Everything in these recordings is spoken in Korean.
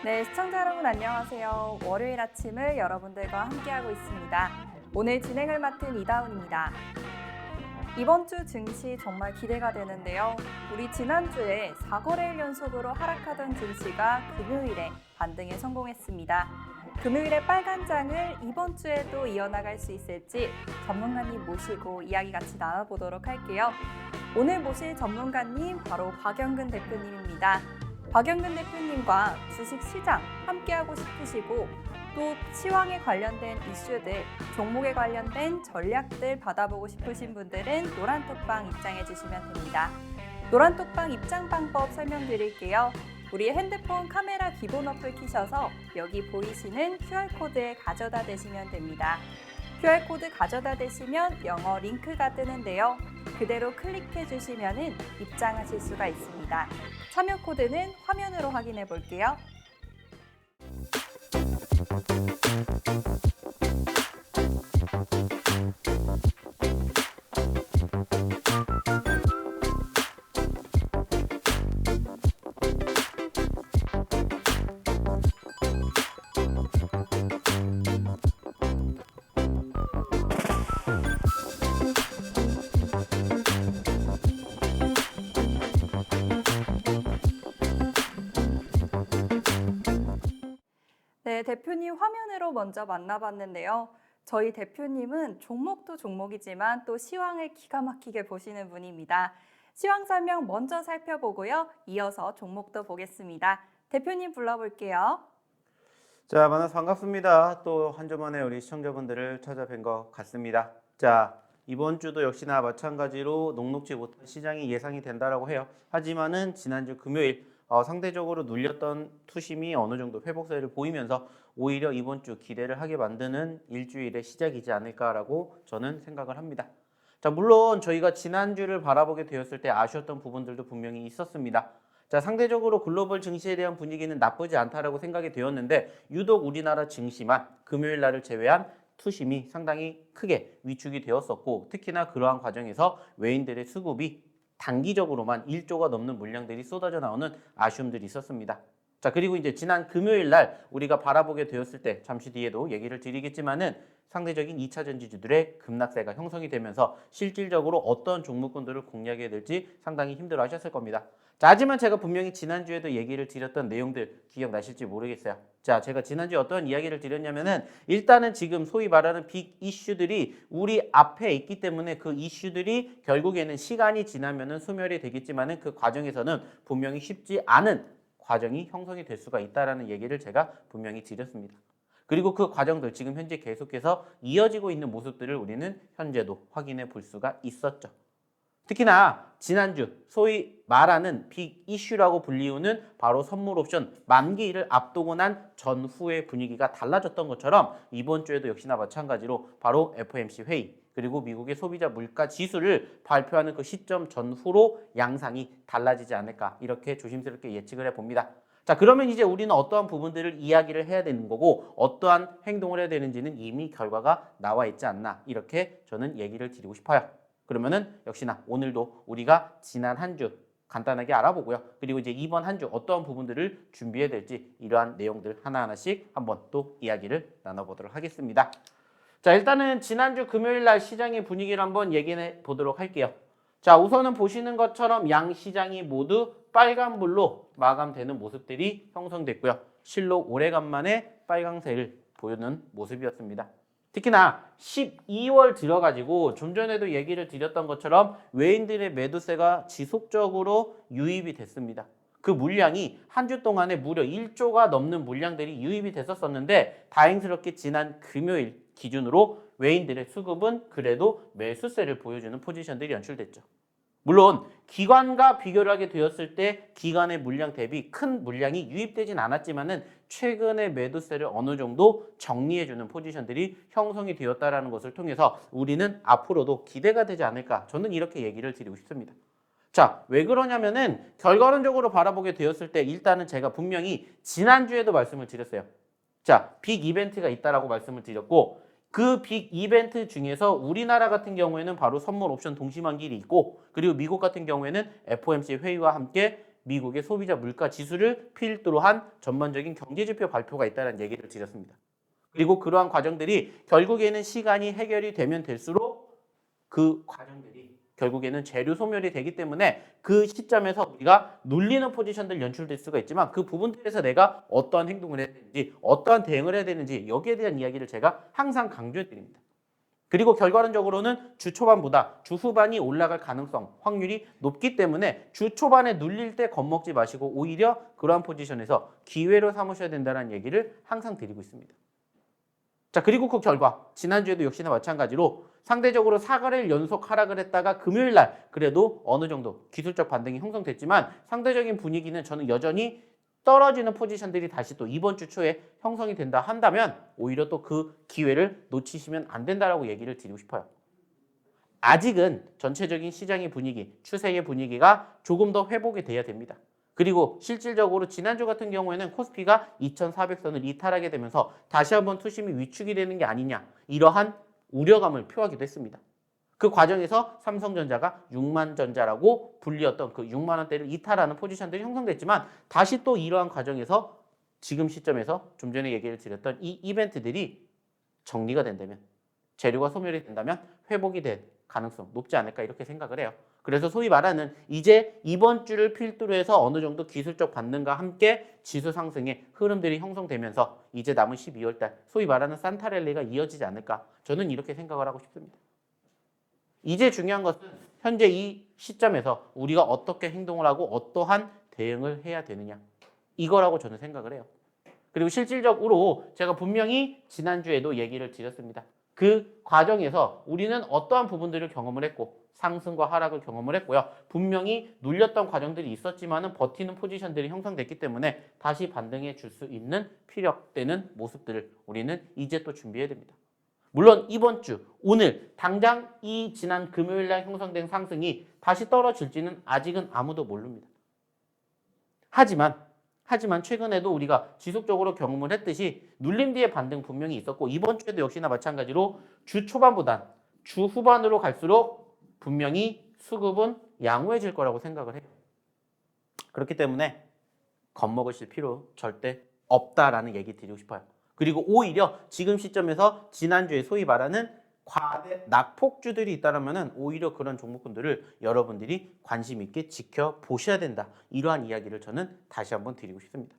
네, 시청자 여러분 안녕하세요. 월요일 아침을 여러분들과 함께하고 있습니다. 오늘 진행을 맡은 이다운입니다. 이번 주 증시 정말 기대가 되는데요. 우리 지난주에 4거래일 연속으로 하락하던 증시가 금요일에 반등에 성공했습니다. 금요일의 빨간 장을 이번 주에도 이어나갈 수 있을지 전문가님 모시고 이야기 같이 나눠보도록 할게요. 오늘 모실 전문가님 바로 박영근 대표님입니다. 박영근 대표님과 주식시장 함께하고 싶으시고 또 시황에 관련된 이슈들, 종목에 관련된 전략들 받아보고 싶으신 분들은 노란톡방 입장해 주시면 됩니다. 노란톡방 입장 방법 설명드릴게요. 우리 핸드폰 카메라 기본 어플 키셔서 여기 보이시는 QR코드에 가져다 대시면 됩니다. QR코드 가져다 대시면 영어 링크가 뜨는데요. 그대로 클릭해 주시면 입장하실 수가 있습니다. 참여 코드는 화면으로 확인해 볼게요. 네, 대표님 화면으로 먼저 만나봤는데요. 저희 대표님은 종목도 종목이지만 또 시황을 기가 막히게 보시는 분입니다. 시황 설명 먼저 살펴보고요. 이어서 종목도 보겠습니다. 대표님 불러볼게요. 자, 만나서 반갑습니다. 또 한 주 만에 우리 시청자분들을 찾아뵌 것 같습니다. 자, 이번 주도 역시나 마찬가지로 녹록지 못한 시장이 예상이 된다라고 해요. 하지만은 지난주 금요일 상대적으로 눌렸던 투심이 어느 정도 회복세를 보이면서 오히려 이번 주 기대를 하게 만드는 일주일의 시작이지 않을까라고 저는 생각을 합니다. 자, 물론 저희가 지난주를 바라보게 되었을 때 아쉬웠던 부분들도 분명히 있었습니다. 자, 상대적으로 글로벌 증시에 대한 분위기는 나쁘지 않다라고 생각이 되었는데 유독 우리나라 증시만 금요일 날을 제외한 투심이 상당히 크게 위축이 되었었고 특히나 그러한 과정에서 외인들의 수급이 단기적으로만 1조가 넘는 물량들이 쏟아져 나오는 아쉬움들이 있었습니다. 자, 그리고 이제 지난 금요일 날 우리가 바라보게 되었을 때 잠시 뒤에도 얘기를 드리겠지만은 상대적인 2차 전지주들의 급락세가 형성이 되면서 실질적으로 어떤 종목군들을 공략해야 될지 상당히 힘들어 하셨을 겁니다. 자, 하지만 제가 분명히 지난주에도 얘기를 드렸던 내용들 기억나실지 모르겠어요. 자, 제가 지난주에 어떤 이야기를 드렸냐면은 일단은 지금 소위 말하는 빅 이슈들이 우리 앞에 있기 때문에 그 이슈들이 결국에는 시간이 지나면은 소멸이 되겠지만은 그 과정에서는 분명히 쉽지 않은 과정이 형성이 될 수가 있다라는 얘기를 제가 분명히 드렸습니다. 그리고 그 과정들 지금 현재 계속해서 이어지고 있는 모습들을 우리는 현재도 확인해 볼 수가 있었죠. 특히나 지난주 소위 말하는 빅 이슈라고 불리우는 바로 선물 옵션 만기를 앞두고 난 전후의 분위기가 달라졌던 것처럼 이번 주에도 역시나 마찬가지로 바로 FOMC 회의 그리고 미국의 소비자 물가 지수를 발표하는 그 시점 전후로 양상이 달라지지 않을까 이렇게 조심스럽게 예측을 해봅니다. 자, 그러면 이제 우리는 어떠한 부분들을 이야기를 해야 되는 거고 어떠한 행동을 해야 되는지는 이미 결과가 나와 있지 않나 이렇게 저는 얘기를 드리고 싶어요. 그러면은 역시나 오늘도 우리가 지난 한 주 간단하게 알아보고요. 그리고 이제 이번 한 주 어떠한 부분들을 준비해야 될지 이러한 내용들 하나하나씩 한번 또 이야기를 나눠보도록 하겠습니다. 자, 일단은 지난주 금요일 날 시장의 분위기를 한번 얘기해 보도록 할게요. 자, 우선은 보시는 것처럼 양 시장이 모두 빨간불로 마감되는 모습들이 형성됐고요. 실로 오래간만에 빨강색을 보이는 모습이었습니다. 특히나 12월 들어가지고 좀 전에도 얘기를 드렸던 것처럼 외인들의 매도세가 지속적으로 유입이 됐습니다. 그 물량이 한 주 동안에 무려 1조가 넘는 물량들이 유입이 됐었는데 다행스럽게 지난 금요일 기준으로 외인들의 수급은 그래도 매수세를 보여주는 포지션들이 연출됐죠. 물론 기관과 비교를 하게 되었을 때 기관의 물량 대비 큰 물량이 유입되진 않았지만은 최근의 매도세를 어느 정도 정리해주는 포지션들이 형성이 되었다는 것을 통해서 우리는 앞으로도 기대가 되지 않을까 저는 이렇게 얘기를 드리고 싶습니다. 자, 왜 그러냐면은 결과론적으로 바라보게 되었을 때 일단은 제가 분명히 지난주에도 말씀을 드렸어요. 자, 빅 이벤트가 있다라고 말씀을 드렸고 그 빅 이벤트 중에서 우리나라 같은 경우에는 바로 선물 옵션 동시만기일이 있고 그리고 미국 같은 경우에는 FOMC 회의와 함께 미국의 소비자 물가 지수를 필두로 한 전반적인 경제지표 발표가 있다는 얘기를 드렸습니다. 그리고 그러한 과정들이 결국에는 시간이 해결이 되면 될수록 그 과정들이 결국에는 재료 소멸이 되기 때문에 그 시점에서 우리가 눌리는 포지션들 연출될 수가 있지만 그 부분들에서 내가 어떠한 행동을 해야 되는지 어떠한 대응을 해야 되는지 여기에 대한 이야기를 제가 항상 강조해 드립니다. 그리고 결과론적으로는 주 초반보다 주 후반이 올라갈 가능성, 확률이 높기 때문에 주 초반에 눌릴 때 겁먹지 마시고 오히려 그러한 포지션에서 기회로 삼으셔야 된다는 얘기를 항상 드리고 있습니다. 자, 그리고 그 결과 지난주에도 역시나 마찬가지로 상대적으로 4거래일 연속 하락을 했다가 금요일 날 그래도 어느 정도 기술적 반등이 형성됐지만 상대적인 분위기는 저는 여전히 떨어지는 포지션들이 다시 또 이번 주 초에 형성이 된다 한다면 오히려 또 그 기회를 놓치시면 안 된다라고 얘기를 드리고 싶어요. 아직은 전체적인 시장의 분위기, 추세의 분위기가 조금 더 회복이 돼야 됩니다. 그리고 실질적으로 지난주 같은 경우에는 코스피가 2400선을 이탈하게 되면서 다시 한번 투심이 위축이 되는 게 아니냐 이러한 우려감을 표하기도 했습니다. 그 과정에서 삼성전자가 6만전자라고 불리었던 그 6만 원대를 이탈하는 포지션들이 형성됐지만 다시 또 이러한 과정에서 지금 시점에서 좀 전에 얘기를 드렸던 이 이벤트들이 정리가 된다면 재료가 소멸이 된다면 회복이 될 가능성 높지 않을까 이렇게 생각을 해요. 그래서 소위 말하는 이제 이번 주를 필두로 해서 어느 정도 기술적 반등과 함께 지수 상승의 흐름들이 형성되면서 이제 남은 12월 달 소위 말하는 산타랠리가 이어지지 않을까 저는 이렇게 생각을 하고 싶습니다. 이제 중요한 것은 현재 이 시점에서 우리가 어떻게 행동을 하고 어떠한 대응을 해야 되느냐 이거라고 저는 생각을 해요. 그리고 실질적으로 제가 분명히 지난주에도 얘기를 드렸습니다. 그 과정에서 우리는 어떠한 부분들을 경험을 했고 상승과 하락을 경험을 했고요. 분명히 눌렸던 과정들이 있었지만은 버티는 포지션들이 형성됐기 때문에 다시 반등해 줄 수 있는 피력되는 모습들을 우리는 이제 또 준비해야 됩니다. 물론 이번 주 오늘 당장 이 지난 금요일 날 형성된 상승이 다시 떨어질지는 아직은 아무도 모릅니다. 하지만 최근에도 우리가 지속적으로 경험을 했듯이 눌림 뒤에 반등 분명히 있었고 이번 주에도 역시나 마찬가지로 주 초반보단 주 후반으로 갈수록 분명히 수급은 양호해질 거라고 생각을 해요. 그렇기 때문에 겁먹으실 필요 절대 없다라는 얘기 드리고 싶어요. 그리고 오히려 지금 시점에서 지난주에 소위 말하는 과대 낙폭주들이 있다면 오히려 그런 종목군들을 여러분들이 관심 있게 지켜보셔야 된다. 이러한 이야기를 저는 다시 한번 드리고 싶습니다.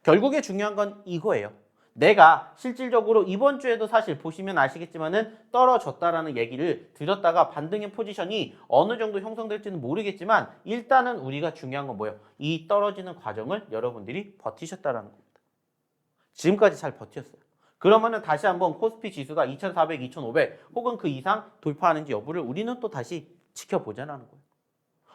결국에 중요한 건 이거예요. 내가 실질적으로 이번 주에도 사실 보시면 아시겠지만은 떨어졌다라는 얘기를 드렸다가 반등의 포지션이 어느 정도 형성될지는 모르겠지만 일단은 우리가 중요한 건 뭐예요? 이 떨어지는 과정을 여러분들이 버티셨다라는 겁니다. 지금까지 잘 버텼어요. 그러면은 다시 한번 코스피 지수가 2400, 2500 혹은 그 이상 돌파하는지 여부를 우리는 또 다시 지켜보자는 거예요.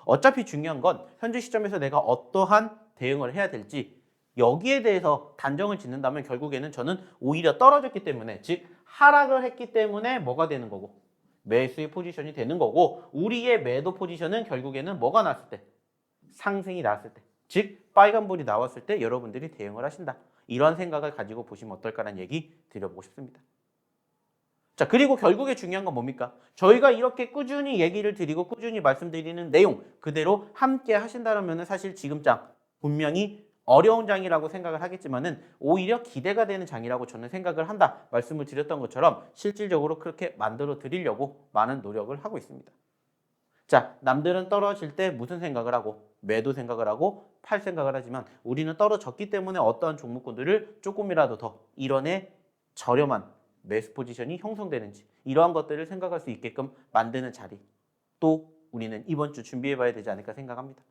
어차피 중요한 건 현재 시점에서 내가 어떠한 대응을 해야 될지 여기에 대해서 단정을 짓는다면 결국에는 저는 오히려 떨어졌기 때문에 즉 하락을 했기 때문에 뭐가 되는 거고 매수의 포지션이 되는 거고 우리의 매도 포지션은 결국에는 뭐가 났을 때 상승이 났을 때 즉 빨간불이 나왔을 때 여러분들이 대응을 하신다. 이런 생각을 가지고 보시면 어떨까라는 얘기 드려보고 싶습니다. 자, 그리고 결국에 중요한 건 뭡니까? 저희가 이렇게 꾸준히 얘기를 드리고 꾸준히 말씀드리는 내용 그대로 함께 하신다면 사실 지금 장 분명히 어려운 장이라고 생각을 하겠지만은 오히려 기대가 되는 장이라고 저는 생각을 한다. 말씀을 드렸던 것처럼 실질적으로 그렇게 만들어 드리려고 많은 노력을 하고 있습니다. 자, 남들은 떨어질 때 무슨 생각을 하고 매도 생각을 하고 팔 생각을 하지만 우리는 떨어졌기 때문에 어떠한 종목군들을 조금이라도 더 이런의 저렴한 매수 포지션이 형성되는지 이러한 것들을 생각할 수 있게끔 만드는 자리 또 우리는 이번 주 준비해 봐야 되지 않을까 생각합니다.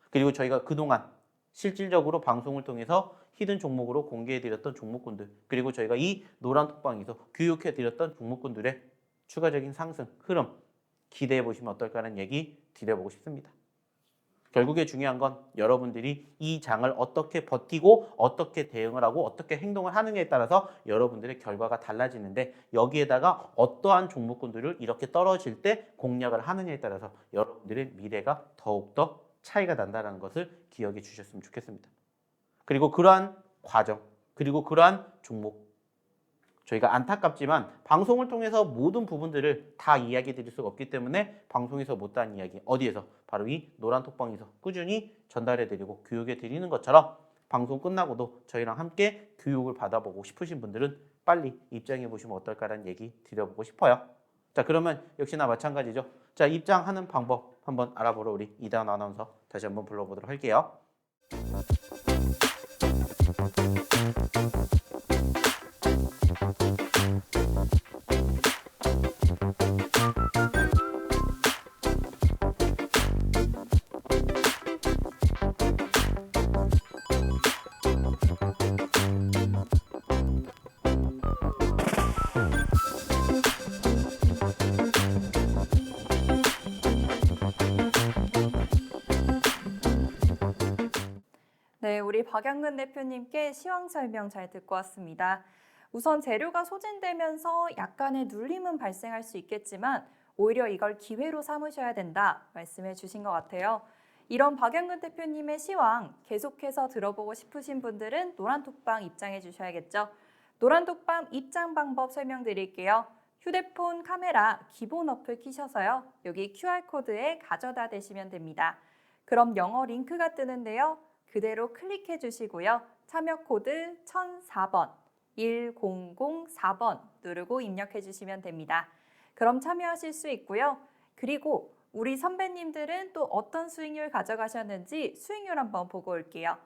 그리고 저희가 그동안 실질적으로 방송을 통해서 히든 종목으로 공개해 드렸던 종목군들 그리고 저희가 이 노란 톡방에서 교육해 드렸던 종목군들의 추가적인 상승 흐름 기대해 보시면 어떨까라는 얘기 드려보고 싶습니다. 결국에 중요한 건 여러분들이 이 장을 어떻게 버티고 어떻게 대응을 하고 어떻게 행동을 하느냐에 따라서 여러분들의 결과가 달라지는데 여기에다가 어떠한 종목군들을 이렇게 떨어질 때 공략을 하느냐에 따라서 여러분들의 미래가 더욱더 차이가 난다는 것을 기억해 주셨으면 좋겠습니다. 그리고 그러한 과정 그리고 그러한 종목 저희가 안타깝지만 방송을 통해서 모든 부분들을 다 이야기 드릴 수가 없기 때문에 방송에서 못다한 이야기 어디에서? 바로 이 노란톡방에서 꾸준히 전달해 드리고 교육해 드리는 것처럼 방송 끝나고도 저희랑 함께 교육을 받아보고 싶으신 분들은 빨리 입장해 보시면 어떨까라는 얘기 드려보고 싶어요. 자, 그러면 역시나 마찬가지죠. 자, 입장하는 방법 한번 알아보러 우리 이다은 아나운서 다시 한번 불러보도록 할게요. 네, 우리 박양근 대표님께 시황 설명 잘 듣고 왔습니다. 우선 재료가 소진되면서 약간의 눌림은 발생할 수 있겠지만 오히려 이걸 기회로 삼으셔야 된다 말씀해 주신 것 같아요. 이런 박양근 대표님의 시황 계속해서 들어보고 싶으신 분들은 노란톡방 입장해 주셔야겠죠. 노란톡방 입장 방법 설명드릴게요. 휴대폰 카메라 기본 어플 키셔서요. 여기 QR코드에 가져다 대시면 됩니다. 그럼 영어 링크가 뜨는데요. 그대로 클릭해 주시고요. 참여 코드 1004번, 1004번 누르고 입력해 주시면 됩니다. 그럼 참여하실 수 있고요. 그리고 우리 선배님들은 또 어떤 수익률 가져가셨는지 수익률 한번 보고 올게요.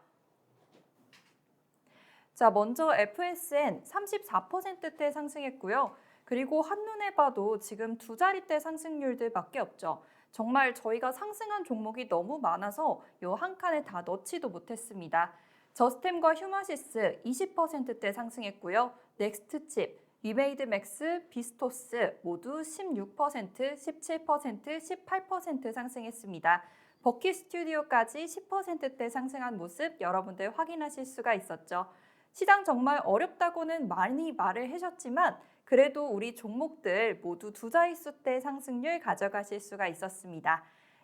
자, 먼저 FSN 34%대 상승했고요. 그리고 한눈에 봐도 지금 두 자릿대 상승률들밖에 없죠. 정말 저희가 상승한 종목이 너무 많아서 요 한 칸에 다 넣지도 못했습니다. 저스템과 휴마시스 20%대 상승했고요. 넥스트칩, 위메이드맥스, 비스토스 모두 16%, 17%, 18% 상승했습니다. 버킷스튜디오까지 10%대 상승한 모습 여러분들 확인하실 수가 있었죠. 시장 정말 어렵다고는 많이 말을 하셨지만 그래도 우리 종목들 모두 두 자릿수대 상승률 가져가실 수가 있었습니다.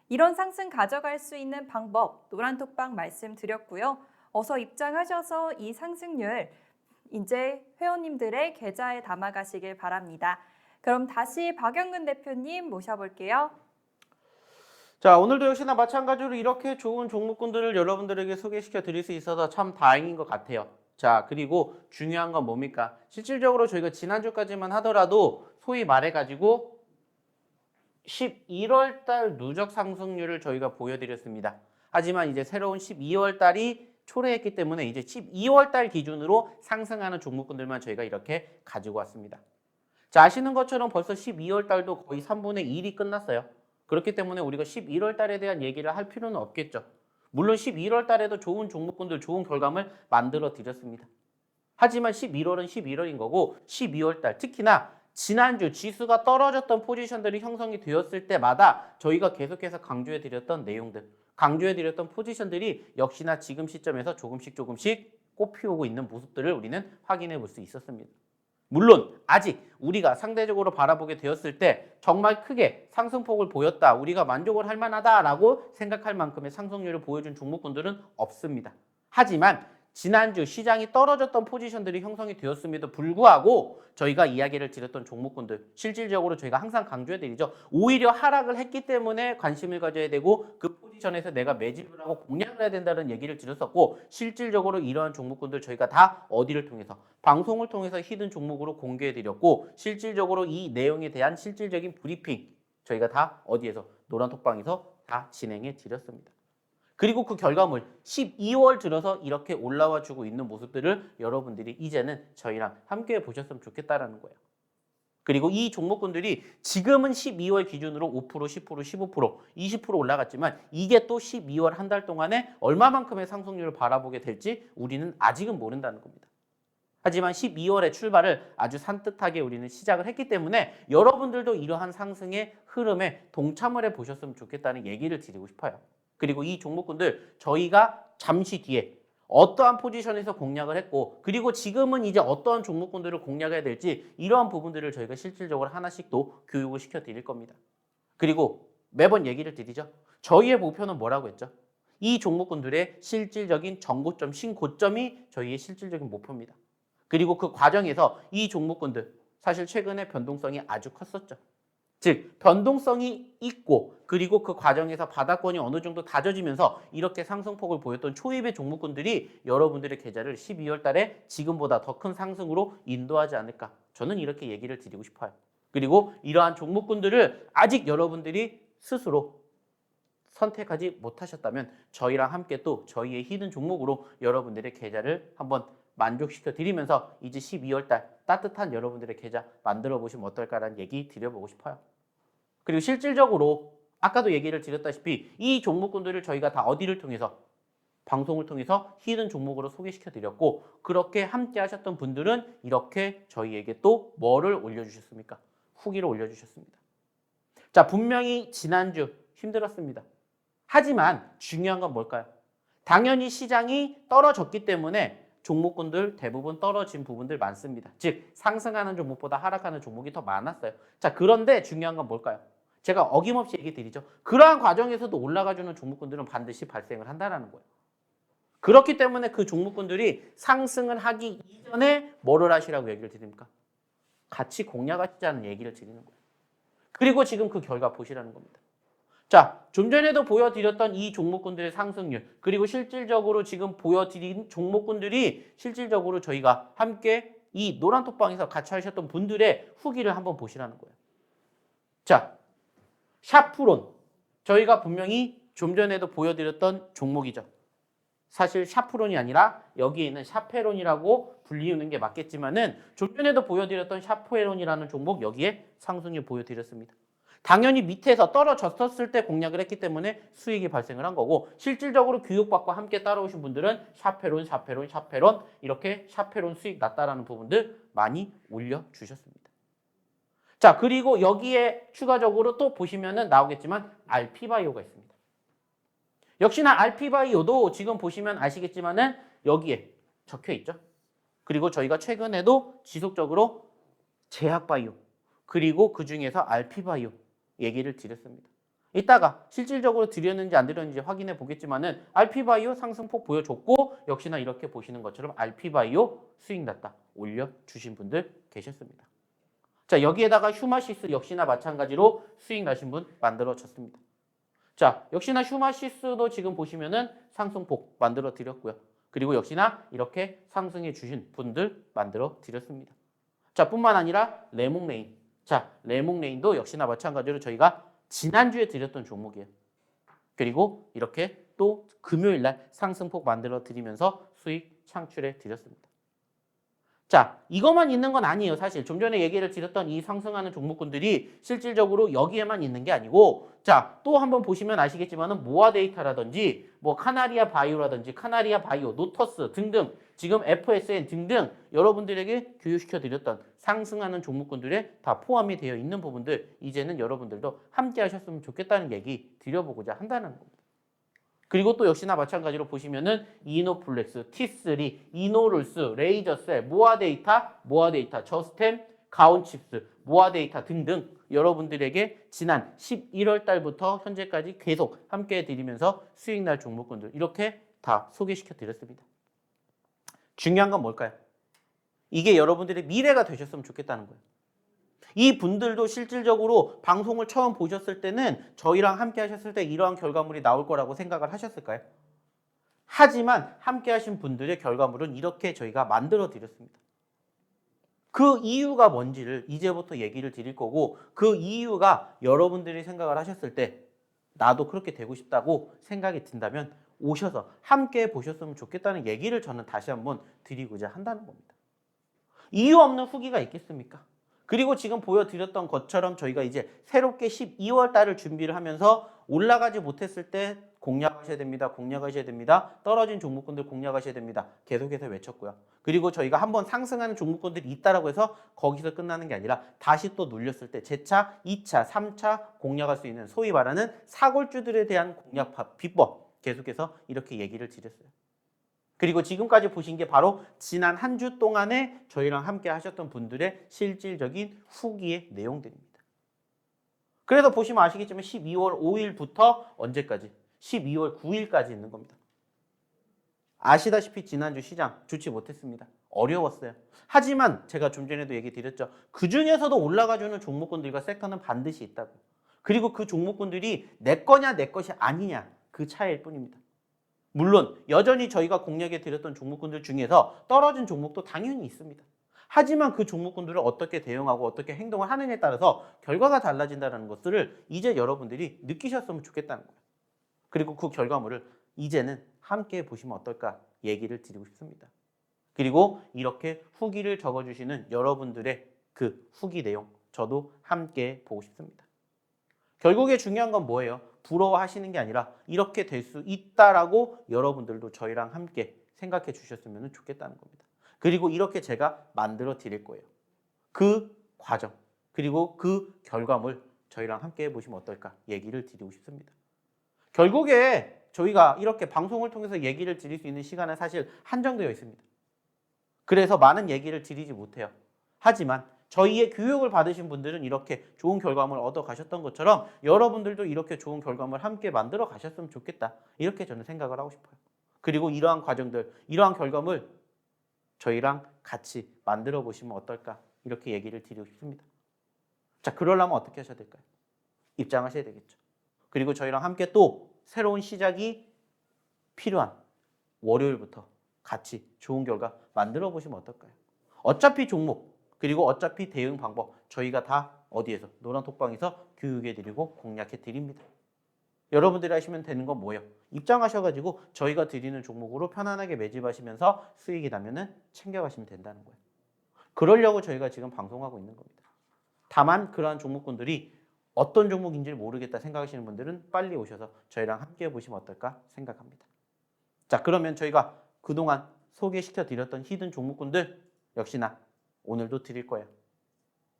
이런 상승 가져갈 수 있는 방법 노란톡방 말씀드렸고요. 어서 입장하셔서 이 상승률 이제 회원님들의 계좌에 담아가시길 바랍니다. 그럼 다시 박양근 대표님 모셔볼게요. 자, 오늘도 역시나 마찬가지로 이렇게 좋은 종목군들을 여러분들에게 소개시켜 드릴 수 있어서 참 다행인 것 같아요. 자, 그리고 중요한 건 뭡니까? 실질적으로 저희가 지난주까지만 하더라도 소위 말해가지고 11월 달 누적 상승률을 저희가 보여드렸습니다. 하지만 이제 새로운 12월 달이 초래했기 때문에 이제 12월 달 기준으로 상승하는 종목군들만 저희가 이렇게 가지고 왔습니다. 자, 아시는 것처럼 벌써 12월 달도 거의 3분의 1이 끝났어요. 그렇기 때문에 우리가 11월 달에 대한 얘기를 할 필요는 없겠죠. 물론 11월 달에도 좋은 종목군들, 좋은 결과물 만들어 드렸습니다. 하지만 11월은 11월인 거고 12월 달 특히나 지난주 지수가 떨어졌던 포지션들이 형성이 되었을 때마다 저희가 계속해서 강조해 드렸던 내용들, 강조해 드렸던 포지션들이 역시나 지금 시점에서 조금씩 꽃피우고 있는 모습들을 우리는 확인해 볼 수 있었습니다. 물론 아직 우리가 상대적으로 바라보게 되었을 때 정말 크게 상승폭을 보였다, 우리가 만족을 할 만하다라고 생각할 만큼의 상승률을 보여준 종목군들은 없습니다. 하지만 지난주 시장이 떨어졌던 포지션들이 형성이 되었음에도 불구하고 저희가 이야기를 드렸던 종목군들 실질적으로 저희가 항상 강조해드리죠. 오히려 하락을 했기 때문에 관심을 가져야 되고 그 포지션에서 내가 매집을 하고 공략을 해야 된다는 얘기를 드렸었고 실질적으로 이러한 종목군들 저희가 다 어디를 통해서 방송을 통해서 히든 종목으로 공개해드렸고 실질적으로 이 내용에 대한 실질적인 브리핑 저희가 다 어디에서 노란톡방에서 다 진행해 드렸습니다. 그리고 그 결과물 12월 들어서 이렇게 올라와 주고 있는 모습들을 여러분들이 이제는 저희랑 함께 보셨으면 좋겠다라는 거예요. 그리고 이 종목군들이 지금은 12월 기준으로 5%, 10%, 15%, 20% 올라갔지만 이게 또 12월 한 달 동안에 얼마만큼의 상승률을 바라보게 될지 우리는 아직은 모른다는 겁니다. 하지만 12월의 출발을 아주 산뜻하게 우리는 시작을 했기 때문에 여러분들도 이러한 상승의 흐름에 동참을 해 보셨으면 좋겠다는 얘기를 드리고 싶어요. 그리고 이 종목군들 저희가 잠시 뒤에 어떠한 포지션에서 공략을 했고 그리고 지금은 이제 어떠한 종목군들을 공략해야 될지 이러한 부분들을 저희가 실질적으로 하나씩 또 교육을 시켜드릴 겁니다. 그리고 매번 얘기를 드리죠. 저희의 목표는 뭐라고 했죠? 이 종목군들의 실질적인 정고점, 신고점이 저희의 실질적인 목표입니다. 그리고 그 과정에서 이 종목군들 사실 최근에 변동성이 아주 컸었죠. 즉 변동성이 있고 그리고 그 과정에서 바닥권이 어느 정도 다져지면서 이렇게 상승폭을 보였던 초입의 종목군들이 여러분들의 계좌를 12월 달에 지금보다 더 큰 상승으로 인도하지 않을까. 저는 이렇게 얘기를 드리고 싶어요. 그리고 이러한 종목군들을 아직 여러분들이 스스로 선택하지 못하셨다면 저희랑 함께 또 저희의 히든 종목으로 여러분들의 계좌를 한번 만족시켜 드리면서 이제 12월 달 따뜻한 여러분들의 계좌 만들어 보시면 어떨까라는 얘기 드려보고 싶어요. 그리고 실질적으로 아까도 얘기를 드렸다시피 이 종목군들을 저희가 다 어디를 통해서 방송을 통해서 히든 종목으로 소개시켜 드렸고 그렇게 함께 하셨던 분들은 이렇게 저희에게 또 뭐를 올려주셨습니까? 후기를 올려주셨습니다. 자, 분명히 지난주 힘들었습니다. 하지만 중요한 건 뭘까요? 당연히 시장이 떨어졌기 때문에 종목군들 대부분 떨어진 부분들 많습니다. 즉 상승하는 종목보다 하락하는 종목이 더 많았어요. 자, 그런데 중요한 건 뭘까요? 제가 어김없이 얘기 드리죠. 그러한 과정에서도 올라가주는 종목군들은 반드시 발생을 한다는 거예요. 그렇기 때문에 그 종목군들이 상승을 하기 이전에 뭐를 하시라고 얘기를 드립니까? 같이 공략하시자는 얘기를 드리는 거예요. 그리고 지금 그 결과 보시라는 겁니다. 자, 좀 전에도 보여드렸던 이 종목군들의 상승률 그리고 실질적으로 지금 보여드린 종목군들이 실질적으로 저희가 함께 이 노란톡방에서 같이 하셨던 분들의 후기를 한번 보시라는 거예요. 자, 샤프론 저희가 분명히 좀 전에도 보여드렸던 종목이죠. 사실 샤프론이 아니라 여기에 있는 샤페론이라고 불리우는 게 맞겠지만은 좀 전에도 보여드렸던 샤페론이라는 종목 여기에 상승률 보여드렸습니다. 당연히 밑에서 떨어졌었을 때 공략을 했기 때문에 수익이 발생을 한 거고 실질적으로 교육받고 함께 따라오신 분들은 샤페론 이렇게 샤페론 수익 났다라는 부분들 많이 올려주셨습니다. 자, 그리고 여기에 추가적으로 또 보시면은 나오겠지만 알피바이오가 있습니다. 역시나 알피바이오도 지금 보시면 아시겠지만은 여기에 적혀 있죠. 그리고 저희가 최근에도 지속적으로 제약바이오 그리고 그 중에서 알피바이오 얘기를 드렸습니다. 이따가 실질적으로 드렸는지 안 드렸는지 확인해 보겠지만은 알피바이오 상승폭 보여줬고 역시나 이렇게 보시는 것처럼 알피바이오 수익 났다 올려주신 분들 계셨습니다. 자, 여기에다가 휴마시스 역시나 마찬가지로 수익 나신 분 만들어졌습니다. 자, 역시나 휴마시스도 지금 보시면은 상승폭 만들어 드렸고요. 그리고 역시나 이렇게 상승해 주신 분들 만들어 드렸습니다. 자, 뿐만 아니라 레몽레인. 자, 레몽레인도 역시나 마찬가지로 저희가 지난주에 드렸던 종목이에요. 그리고 이렇게 또 금요일 날 상승폭 만들어 드리면서 수익 창출해 드렸습니다. 자, 이것만 있는 건 아니에요. 사실 좀 전에 얘기를 드렸던 이 상승하는 종목군들이 실질적으로 여기에만 있는 게 아니고 자, 또 한번 보시면 아시겠지만은 모아데이터라든지 뭐 카나리아 바이오라든지 카나리아 바이오, 노터스 등등 지금 FSN 등등 여러분들에게 교육시켜 드렸던 상승하는 종목군들에 다 포함이 되어 있는 부분들 이제는 여러분들도 함께 하셨으면 좋겠다는 얘기 드려보고자 한다는 겁니다. 그리고 또 역시나 마찬가지로 보시면은 이노플렉스, T3, 이노룰스, 레이저셀, 모아데이터, 저스템, 가온칩스, 모아데이터 등등 여러분들에게 지난 11월 달부터 현재까지 계속 함께 해드리면서 수익 날 종목군들 이렇게 다 소개시켜 드렸습니다. 중요한 건 뭘까요? 이게 여러분들의 미래가 되셨으면 좋겠다는 거예요. 이 분들도 실질적으로 방송을 처음 보셨을 때는 저희랑 함께 하셨을 때 이러한 결과물이 나올 거라고 생각을 하셨을까요? 하지만 함께 하신 분들의 결과물은 이렇게 저희가 만들어 드렸습니다. 그 이유가 뭔지를 이제부터 얘기를 드릴 거고 그 이유가 여러분들이 생각을 하셨을 때 나도 그렇게 되고 싶다고 생각이 든다면 오셔서 함께 보셨으면 좋겠다는 얘기를 저는 다시 한번 드리고자 한다는 겁니다. 이유 없는 후기가 있겠습니까? 그리고 지금 보여드렸던 것처럼 저희가 이제 새롭게 12월 달을 준비를 하면서 올라가지 못했을 때 공략하셔야 됩니다. 떨어진 종목군들 공략하셔야 됩니다. 계속해서 외쳤고요. 그리고 저희가 한번 상승하는 종목군들이 있다라고 해서 거기서 끝나는 게 아니라 다시 또 눌렸을 때 재차, 2차, 3차 공략할 수 있는 소위 말하는 사골주들에 대한 공략 비법 계속해서 이렇게 얘기를 드렸어요. 그리고 지금까지 보신 게 바로 지난 한 주 동안에 저희랑 함께 하셨던 분들의 실질적인 후기의 내용들입니다. 그래서 보시면 아시겠지만 12월 5일부터 언제까지? 12월 9일까지 있는 겁니다. 아시다시피 지난주 시장 좋지 못했습니다. 어려웠어요. 하지만 제가 좀 전에도 얘기 드렸죠. 그중에서도 올라가주는 종목군들과 섹터는 반드시 있다고. 그리고 그 종목군들이 내 거냐 내 것이 아니냐 그 차이일 뿐입니다. 물론 여전히 저희가 공략해 드렸던 종목군들 중에서 떨어진 종목도 당연히 있습니다. 하지만 그 종목군들을 어떻게 대응하고 어떻게 행동을 하느냐에 따라서 결과가 달라진다는 것들을 이제 여러분들이 느끼셨으면 좋겠다는 거예요. 그리고 그 결과물을 이제는 함께 보시면 어떨까 얘기를 드리고 싶습니다. 그리고 이렇게 후기를 적어주시는 여러분들의 그 후기 내용 저도 함께 보고 싶습니다. 결국에 중요한 건 뭐예요? 부러워하시는 게 아니라 이렇게 될 수 있다라고 여러분들도 저희랑 함께 생각해 주셨으면 좋겠다는 겁니다. 그리고 이렇게 제가 만들어 드릴 거예요. 그 과정 그리고 그 결과물 저희랑 함께 해보시면 어떨까 얘기를 드리고 싶습니다. 결국에 저희가 이렇게 방송을 통해서 얘기를 드릴 수 있는 시간은 사실 한정되어 있습니다. 그래서 많은 얘기를 드리지 못해요. 하지만 저희의 교육을 받으신 분들은 이렇게 좋은 결과물을 얻어 가셨던 것처럼 여러분들도 이렇게 좋은 결과물을 함께 만들어 가셨으면 좋겠다. 이렇게 저는 생각을 하고 싶어요. 그리고 이러한 과정들, 이러한 결과물 저희랑 같이 만들어 보시면 어떨까? 이렇게 얘기를 드리고 싶습니다. 자, 그러려면 어떻게 하셔야 될까요? 입장하셔야 되겠죠. 그리고 저희랑 함께 또 새로운 시작이 필요한 월요일부터 같이 좋은 결과 만들어 보시면 어떨까요? 어차피 종목 그리고 어차피 대응 방법 저희가 다 어디에서 노란톡방에서 교육해 드리고 공략해 드립니다. 여러분들이 하시면 되는 건 뭐예요? 입장하셔가지고 저희가 드리는 종목으로 편안하게 매집하시면서 수익이 나면은 챙겨가시면 된다는 거예요. 그러려고 저희가 지금 방송하고 있는 겁니다. 다만 그러한 종목군들이 어떤 종목인지 모르겠다 생각하시는 분들은 빨리 오셔서 저희랑 함께 해보시면 어떨까 생각합니다. 자, 그러면 저희가 그동안 소개시켜 드렸던 히든 종목군들 역시나 오늘도 드릴 거예요.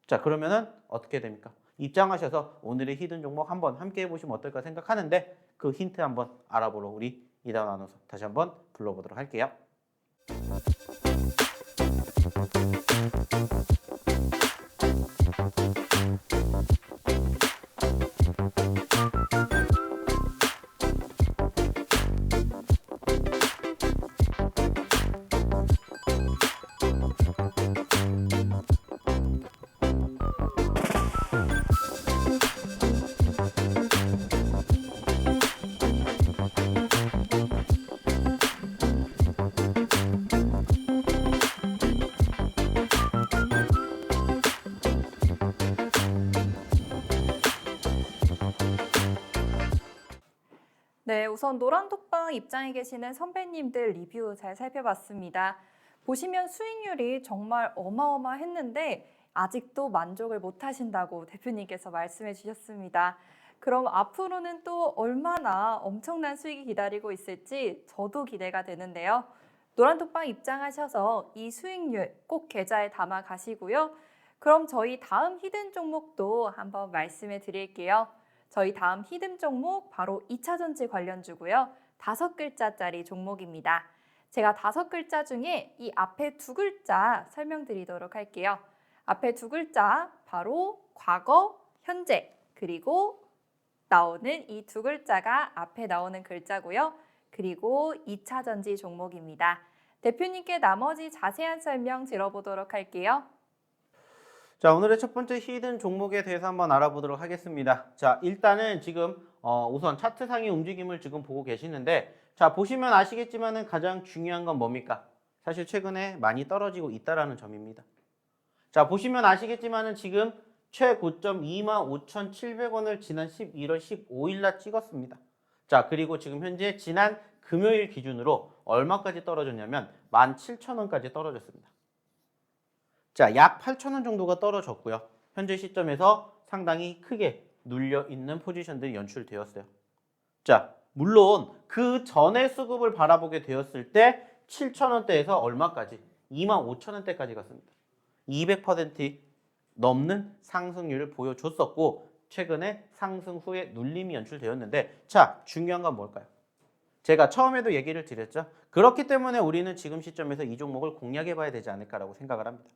자, 그러면은 어떻게 됩니까? 입장하셔서 오늘의 히든 종목 한번 함께 해보시면 어떨까 생각하는데 그 힌트 한번 알아보러 우리 이다운 아나운서 다시 한번 불러보도록 할게요. 네, 우선 노란톡방 입장에 계시는 선배님들 리뷰 잘 살펴봤습니다. 보시면 수익률이 정말 어마어마했는데 아직도 만족을 못 하신다고 대표님께서 말씀해 주셨습니다. 그럼 앞으로는 또 얼마나 엄청난 수익이 기다리고 있을지 저도 기대가 되는데요. 노란톡방 입장하셔서 이 수익률 꼭 계좌에 담아 가시고요. 그럼 저희 다음 히든 종목도 한번 말씀해 드릴게요. 저희 다음 히든 종목 바로 2차전지 관련주고요. 5글자짜리 종목입니다. 제가 5글자 중에 이 앞에 2글자 설명드리도록 할게요. 앞에 2글자 바로 과거, 현재, 그리고 나오는 이 2글자가 앞에 나오는 글자고요. 그리고 2차전지 종목입니다. 대표님께 나머지 자세한 설명 들어보도록 할게요. 자, 오늘의 첫 번째 히든 종목에 대해서 한번 알아보도록 하겠습니다. 자, 일단은 지금 우선 차트상의 움직임을 지금 보고 계시는데 자, 보시면 아시겠지만은 가장 중요한 건 뭡니까? 사실 최근에 많이 떨어지고 있다라는 점입니다. 자, 보시면 아시겠지만은 지금 최고점 25,700원을 지난 11월 15일 날 찍었습니다. 자, 그리고 지금 현재 지난 금요일 기준으로 얼마까지 떨어졌냐면 17,000원까지 떨어졌습니다. 자, 약 8,000원 정도가 떨어졌고요. 현재 시점에서 상당히 크게 눌려 있는 포지션들이 연출되었어요. 자, 물론 그 전에 수급을 바라보게 되었을 때 7,000원대에서 얼마까지? 25,000원대까지 갔습니다. 200% 넘는 상승률을 보여줬었고 최근에 상승 후에 눌림이 연출되었는데 자, 중요한 건 뭘까요? 제가 처음에도 얘기를 드렸죠. 그렇기 때문에 우리는 지금 시점에서 이 종목을 공략해 봐야 되지 않을까라고 생각을 합니다.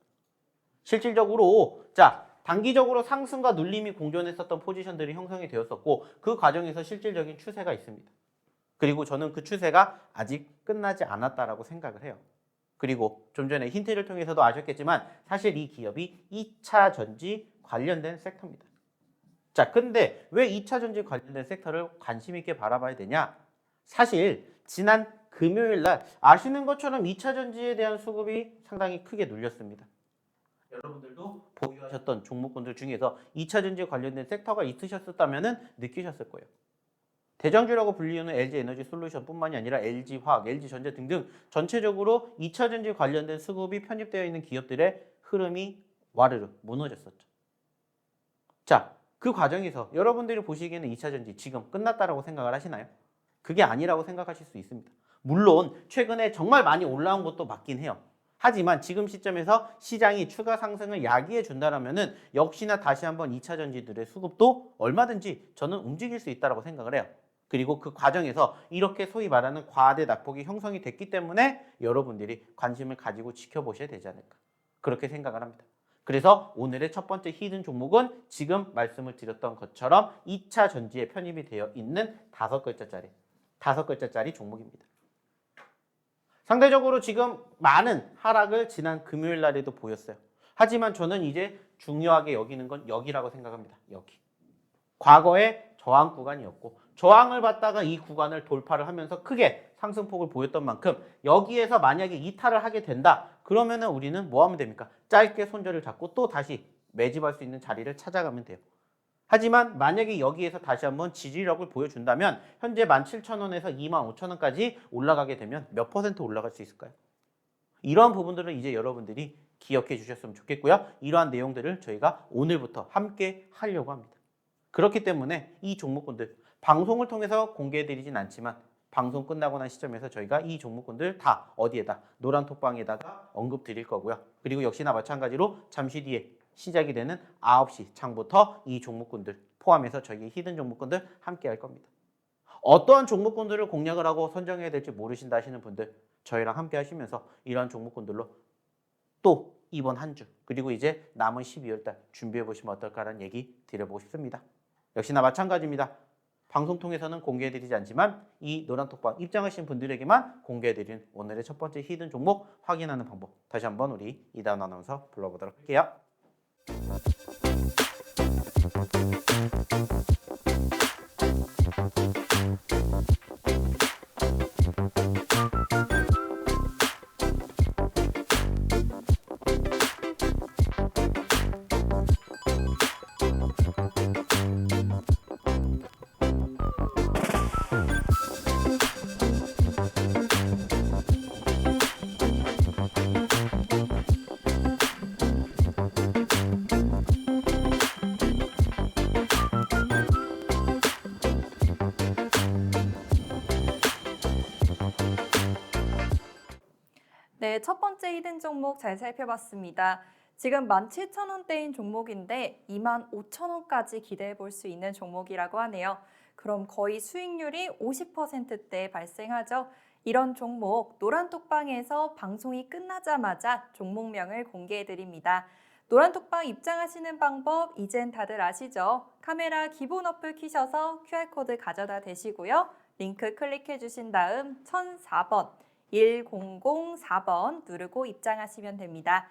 실질적으로 자, 단기적으로 상승과 눌림이 공존했었던 포지션들이 형성이 되었었고 그 과정에서 실질적인 추세가 있습니다. 그리고 저는 그 추세가 아직 끝나지 않았다라고 생각을 해요. 그리고 좀 전에 힌트를 통해서도 아셨겠지만 사실 이 기업이 2차 전지 관련된 섹터입니다. 자, 근데 왜 2차 전지 관련된 섹터를 관심 있게 바라봐야 되냐? 사실 지난 금요일 날 아시는 것처럼 2차 전지에 대한 수급이 상당히 크게 눌렸습니다. 여러분들도 보유하셨던 종목군들 중에서 2차 전지 관련된 섹터가 있으셨다면 느끼셨을 거예요. 대장주라고 불리우는 LG에너지솔루션뿐만이 아니라 LG화학, LG전자 등등 전체적으로 2차 전지 관련된 수급이 편입되어 있는 기업들의 흐름이 와르르 무너졌었죠. 자, 그 과정에서 여러분들이 보시기에는 2차 전지 지금 끝났다라고 생각을 하시나요? 그게 아니라고 생각하실 수 있습니다. 물론 최근에 정말 많이 올라온 것도 맞긴 해요. 하지만 지금 시점에서 시장이 추가 상승을 야기해 준다라면은 역시나 다시 한번 2차 전지들의 수급도 얼마든지 저는 움직일 수 있다라고 생각을 해요. 그리고 그 과정에서 이렇게 소위 말하는 과대 낙폭이 형성이 됐기 때문에 여러분들이 관심을 가지고 지켜보셔야 되지 않을까. 그렇게 생각을 합니다. 그래서 오늘의 첫 번째 히든 종목은 지금 말씀을 드렸던 것처럼 2차 전지에 편입이 되어 있는 5글자짜리 종목입니다. 상대적으로 지금 많은 하락을 지난 금요일 날에도 보였어요. 하지만 저는 이제 중요하게 여기는 건 여기라고 생각합니다. 여기. 과거에 저항 구간이었고 저항을 받다가 이 구간을 돌파를 하면서 크게 상승폭을 보였던 만큼 여기에서 만약에 이탈을 하게 된다. 그러면은 우리는 뭐 하면 됩니까? 짧게 손절을 잡고 또 다시 매집할 수 있는 자리를 찾아가면 돼요. 하지만 만약에 여기에서 다시 한번 지지력을 보여준다면 현재 17,000원에서 25,000원까지 올라가게 되면 몇 퍼센트 올라갈 수 있을까요? 이러한 부분들을 이제 여러분들이 기억해 주셨으면 좋겠고요. 이러한 내용들을 저희가 오늘부터 함께 하려고 합니다. 그렇기 때문에 이 종목군들 방송을 통해서 공개해드리진 않지만 방송 끝나고 난 시점에서 저희가 이 종목군들 다 어디에다 노란 톡방에다가 언급 드릴 거고요. 그리고 역시나 마찬가지로 잠시 뒤에 시작이 되는 9시 장부터 이 종목군들 포함해서 저희 히든 종목군들 함께 할 겁니다. 어떠한 종목군들을 공략을 하고 선정해야 될지 모르신다 하시는 분들 저희랑 함께 하시면서 이러한 종목군들로 또 이번 한 주 그리고 이제 남은 12월 달 준비해 보시면 어떨까라는 얘기 드려보고 싶습니다. 역시나 마찬가지입니다. 방송 통해서는 공개해드리지 않지만 이 노란톡방 입장하신 분들에게만 공개해드리는 오늘의 첫 번째 히든 종목 확인하는 방법 다시 한번 우리 이다운 아나운서 불러보도록 할게요. 네, 첫 번째 히든 종목 잘 살펴봤습니다. 지금 17,000원대인 종목인데 25,000원까지 기대해 볼 수 있는 종목이라고 하네요. 그럼 거의 수익률이 50%대 발생하죠. 이런 종목 노란톡방에서 방송이 끝나자마자 종목명을 공개해 드립니다. 노란톡방 입장하시는 방법 이젠 다들 아시죠? 카메라 기본 어플 키셔서 QR코드 가져다 대시고요. 링크 클릭해 주신 다음 1004번 1004번 누르고 입장하시면 됩니다.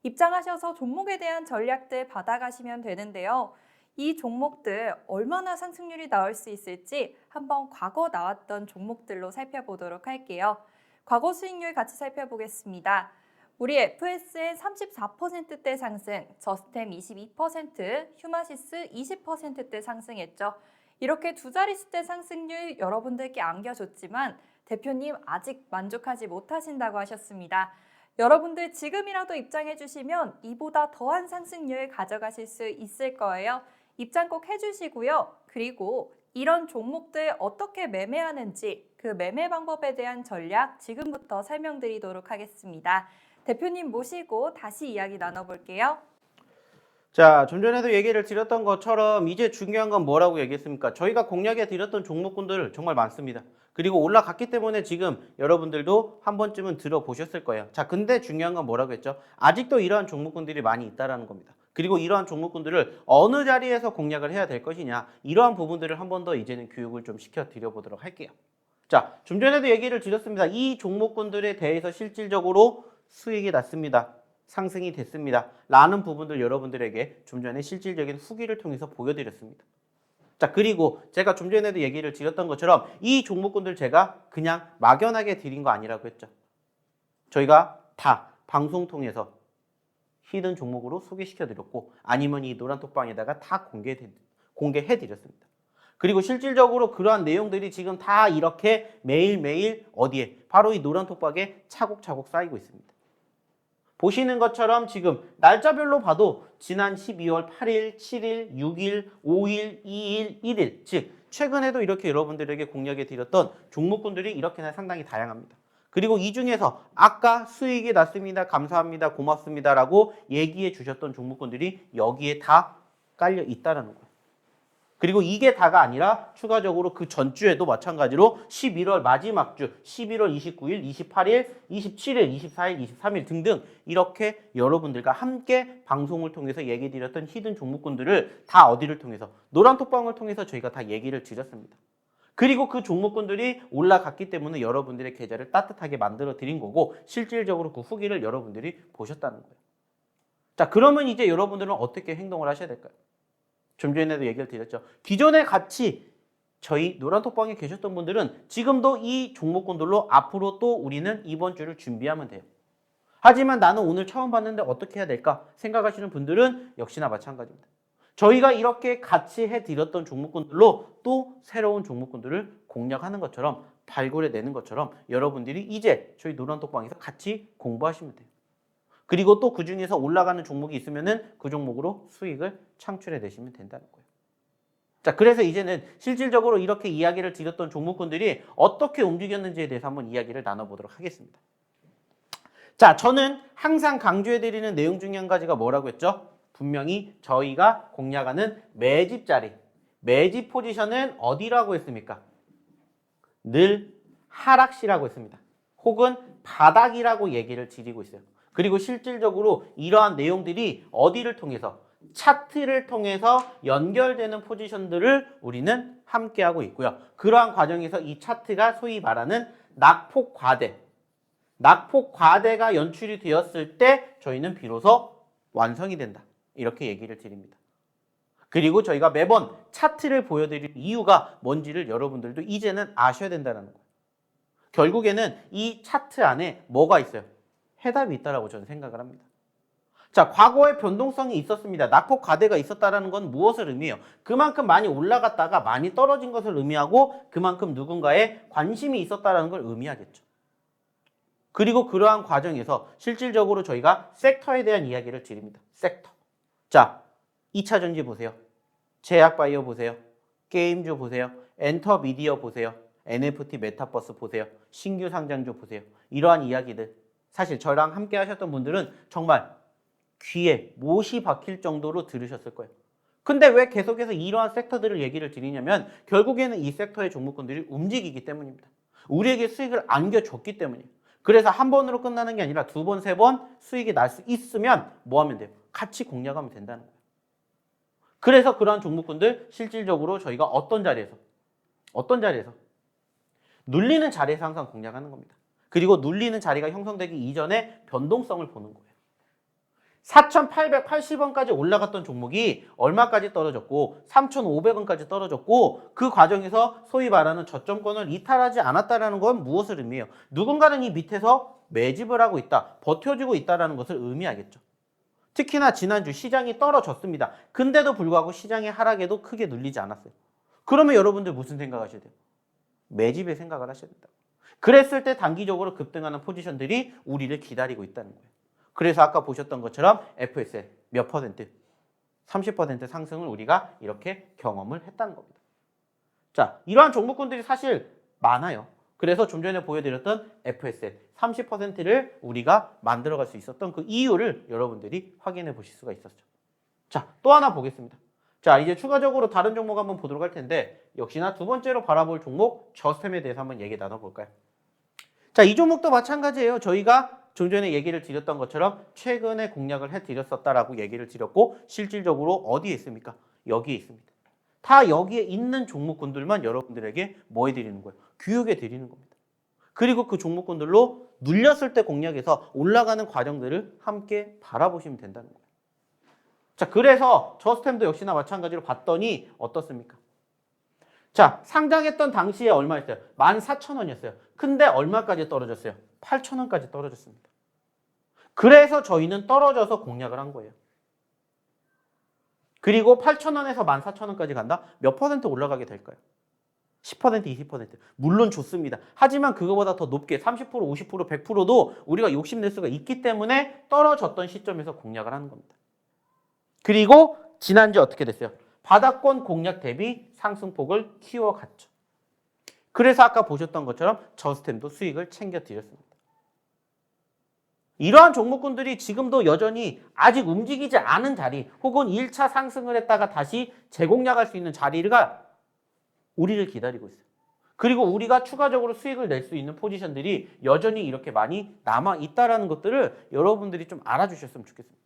입장하셔서 종목에 대한 전략들 받아가시면 되는데요. 이 종목들 얼마나 상승률이 나올 수 있을지 한번 과거 나왔던 종목들로 살펴보도록 할게요. 과거 수익률 같이 살펴보겠습니다. 우리 FS의 34%대 상승, 저스템 22%, 휴마시스 20%대 상승했죠. 이렇게 두 자릿수대 상승률 여러분들께 안겨줬지만 대표님 아직 만족하지 못하신다고 하셨습니다. 여러분들 지금이라도 입장해 주시면 이보다 더한 상승률 가져가실 수 있을 거예요. 입장 꼭 해주시고요. 그리고 이런 종목들 어떻게 매매하는지 그 매매 방법에 대한 전략 지금부터 설명드리도록 하겠습니다. 대표님 모시고 다시 이야기 나눠볼게요. 자, 좀 전에도 얘기를 드렸던 것처럼 이제 중요한 건 뭐라고 얘기했습니까? 저희가 공략해 드렸던 종목군들 정말 많습니다. 그리고 올라갔기 때문에 지금 여러분들도 한 번쯤은 들어보셨을 거예요. 자, 근데 중요한 건 뭐라고 했죠? 아직도 이러한 종목군들이 많이 있다라는 겁니다. 그리고 이러한 종목군들을 어느 자리에서 공략을 해야 될 것이냐 이러한 부분들을 한 번 더 이제는 교육을 좀 시켜 드려보도록 할게요. 자, 좀 전에도 얘기를 드렸습니다. 이 종목군들에 대해서 실질적으로 수익이 났습니다. 상승이 됐습니다. 라는 부분들 여러분들에게 좀 전에 실질적인 후기를 통해서 보여드렸습니다. 자, 그리고 제가 좀 전에도 얘기를 드렸던 것처럼 이 종목군들 제가 그냥 막연하게 드린 거 아니라고 했죠. 저희가 다 방송 통해서 히든 종목으로 소개시켜드렸고 아니면 이 노란톡방에다가 다 공개해드렸습니다. 그리고 실질적으로 그러한 내용들이 지금 다 이렇게 매일매일 어디에? 바로 이 노란톡방에 차곡차곡 쌓이고 있습니다. 보시는 것처럼 지금 날짜별로 봐도 지난 12월 8일, 7일, 6일, 5일, 2일, 1일 즉 최근에도 이렇게 여러분들에게 공략해 드렸던 종목군들이 이렇게나 상당히 다양합니다. 그리고 이 중에서 아까 수익이 났습니다. 감사합니다. 고맙습니다. 라고 얘기해 주셨던 종목군들이 여기에 다 깔려 있다는 거예요. 그리고 이게 다가 아니라 추가적으로 그 전주에도 마찬가지로 11월 마지막 주 11월 29일, 28일, 27일, 24일, 23일 등등 이렇게 여러분들과 함께 방송을 통해서 얘기 드렸던 히든 종목군들을 다 어디를 통해서 노란톡방을 통해서 저희가 다 얘기를 드렸습니다. 그리고 그 종목군들이 올라갔기 때문에 여러분들의 계좌를 따뜻하게 만들어 드린 거고 실질적으로 그 후기를 여러분들이 보셨다는 거예요. 자, 그러면 이제 여러분들은 어떻게 행동을 하셔야 될까요? 좀 전에도 얘기를 드렸죠. 기존에 같이 저희 노란톡방에 계셨던 분들은 지금도 이 종목군들로 앞으로 또 우리는 이번 주를 준비하면 돼요. 하지만 나는 오늘 처음 봤는데 어떻게 해야 될까 생각하시는 분들은 역시나 마찬가지입니다. 저희가 이렇게 같이 해드렸던 종목군들로 또 새로운 종목군들을 공략하는 것처럼 발굴해내는 것처럼 여러분들이 이제 저희 노란톡방에서 같이 공부하시면 돼요. 그리고 또 그 중에서 올라가는 종목이 있으면은 그 종목으로 수익을 창출해 내시면 된다는 거예요. 자, 그래서 이제는 실질적으로 이렇게 이야기를 드렸던 종목군들이 어떻게 움직였는지에 대해서 한번 이야기를 나눠보도록 하겠습니다. 자, 저는 항상 강조해 드리는 내용 중에 한 가지가 뭐라고 했죠? 분명히 저희가 공략하는 매집 자리, 매집 포지션은 어디라고 했습니까? 늘 하락시라고 했습니다. 혹은 바닥이라고 얘기를 드리고 있어요. 그리고 실질적으로 이러한 내용들이 어디를 통해서 차트를 통해서 연결되는 포지션들을 우리는 함께하고 있고요. 그러한 과정에서 이 차트가 소위 말하는 낙폭 과대가 연출이 되었을 때 저희는 비로소 완성이 된다. 이렇게 얘기를 드립니다. 그리고 저희가 매번 차트를 보여드릴 이유가 뭔지를 여러분들도 이제는 아셔야 된다는 거예요. 결국에는 이 차트 안에 뭐가 있어요? 해답이 있다라고 저는 생각을 합니다. 자, 과거에 변동성이 있었습니다. 낙폭 과대가 있었다라는 건 무엇을 의미해요? 그만큼 많이 올라갔다가 많이 떨어진 것을 의미하고 그만큼 누군가에 관심이 있었다라는 걸 의미하겠죠. 그리고 그러한 과정에서 실질적으로 저희가 섹터에 대한 이야기를 드립니다. 섹터. 자, 2차 전지 보세요. 제약바이오 보세요. 게임주 보세요. 엔터미디어 보세요. NFT 메타버스 보세요. 신규 상장주 보세요. 이러한 이야기들. 사실 저랑 함께 하셨던 분들은 정말 귀에 못이 박힐 정도로 들으셨을 거예요. 근데 왜 계속해서 이러한 섹터들을 얘기를 드리냐면 결국에는 이 섹터의 종목군들이 움직이기 때문입니다. 우리에게 수익을 안겨줬기 때문이에요. 그래서 한 번으로 끝나는 게 아니라 두 번, 세 번 수익이 날 수 있으면 뭐 하면 돼요? 같이 공략하면 된다는 거예요. 그래서 그러한 종목군들 실질적으로 저희가 어떤 자리에서 눌리는 자리에서 항상 공략하는 겁니다. 그리고 눌리는 자리가 형성되기 이전에 변동성을 보는 거예요. 4,880원까지 올라갔던 종목이 얼마까지 떨어졌고 3,500원까지 떨어졌고 그 과정에서 소위 말하는 저점권을 이탈하지 않았다는 건 무엇을 의미해요? 누군가는 이 밑에서 매집을 하고 있다, 버텨주고 있다는 것을 의미하겠죠. 특히나 지난주 시장이 떨어졌습니다. 근데도 불구하고 시장의 하락에도 크게 눌리지 않았어요. 그러면 여러분들 무슨 생각하셔야 돼요? 매집의 생각을 하셔야 된다. 그랬을 때 단기적으로 급등하는 포지션들이 우리를 기다리고 있다는 거예요. 그래서 아까 보셨던 것처럼 FSL 몇 퍼센트? 30% 상승을 우리가 이렇게 경험을 했다는 겁니다. 자, 이러한 종목군들이 사실 많아요. 그래서 좀 전에 보여드렸던 FSL 30%를 우리가 만들어갈 수 있었던 그 이유를 여러분들이 확인해 보실 수가 있었죠. 자, 또 하나 보겠습니다. 자, 이제 추가적으로 다른 종목 한번 보도록 할 텐데 역시나 두 번째로 바라볼 종목 저스템에 대해서 한번 얘기 나눠볼까요? 자, 이 종목도 마찬가지예요. 저희가 좀 전에 얘기를 드렸던 것처럼 최근에 공략을 해드렸었다라고 얘기를 드렸고 실질적으로 어디에 있습니까? 여기에 있습니다. 다 여기에 있는 종목군들만 여러분들에게 뭐 해드리는 거예요? 교육해 드리는 겁니다. 그리고 그 종목군들로 눌렸을 때 공략해서 올라가는 과정들을 함께 바라보시면 된다는 거예요. 자, 그래서 저스템도 역시나 마찬가지로 봤더니 어떻습니까? 자, 상장했던 당시에 얼마였어요? 14,000원이었어요. 근데 얼마까지 떨어졌어요? 8,000원까지 떨어졌습니다. 그래서 저희는 떨어져서 공략을 한 거예요. 그리고 8,000원에서 14,000원까지 간다? 몇 퍼센트 올라가게 될까요? 10%, 20%. 물론 좋습니다. 하지만 그거보다 더 높게 30%, 50%, 100%도 우리가 욕심낼 수가 있기 때문에 떨어졌던 시점에서 공략을 하는 겁니다. 그리고 지난주 어떻게 됐어요? 바닥권 공략 대비 상승폭을 키워갔죠. 그래서 아까 보셨던 것처럼 저스템도 수익을 챙겨드렸습니다. 이러한 종목군들이 지금도 여전히 아직 움직이지 않은 자리 혹은 1차 상승을 했다가 다시 재공략할 수 있는 자리가 우리를 기다리고 있어요. 그리고 우리가 추가적으로 수익을 낼 수 있는 포지션들이 여전히 이렇게 많이 남아있다는 것들을 여러분들이 좀 알아주셨으면 좋겠습니다.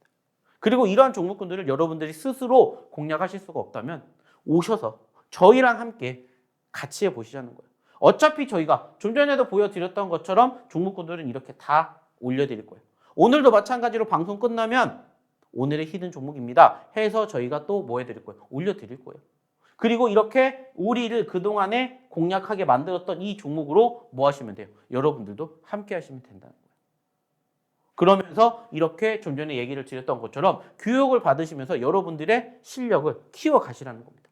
그리고 이러한 종목군들을 여러분들이 스스로 공략하실 수가 없다면 오셔서 저희랑 함께 같이 해보시자는 거예요. 어차피 저희가 좀 전에도 보여드렸던 것처럼 종목군들은 이렇게 다 올려드릴 거예요. 오늘도 마찬가지로 방송 끝나면 오늘의 히든 종목입니다 해서 저희가 또 뭐 해드릴 거예요? 올려드릴 거예요. 그리고 이렇게 우리를 그동안에 공략하게 만들었던 이 종목으로 뭐 하시면 돼요? 여러분들도 함께 하시면 된다는 거예요. 그러면서 이렇게 좀 전에 얘기를 드렸던 것처럼 교육을 받으시면서 여러분들의 실력을 키워가시라는 겁니다.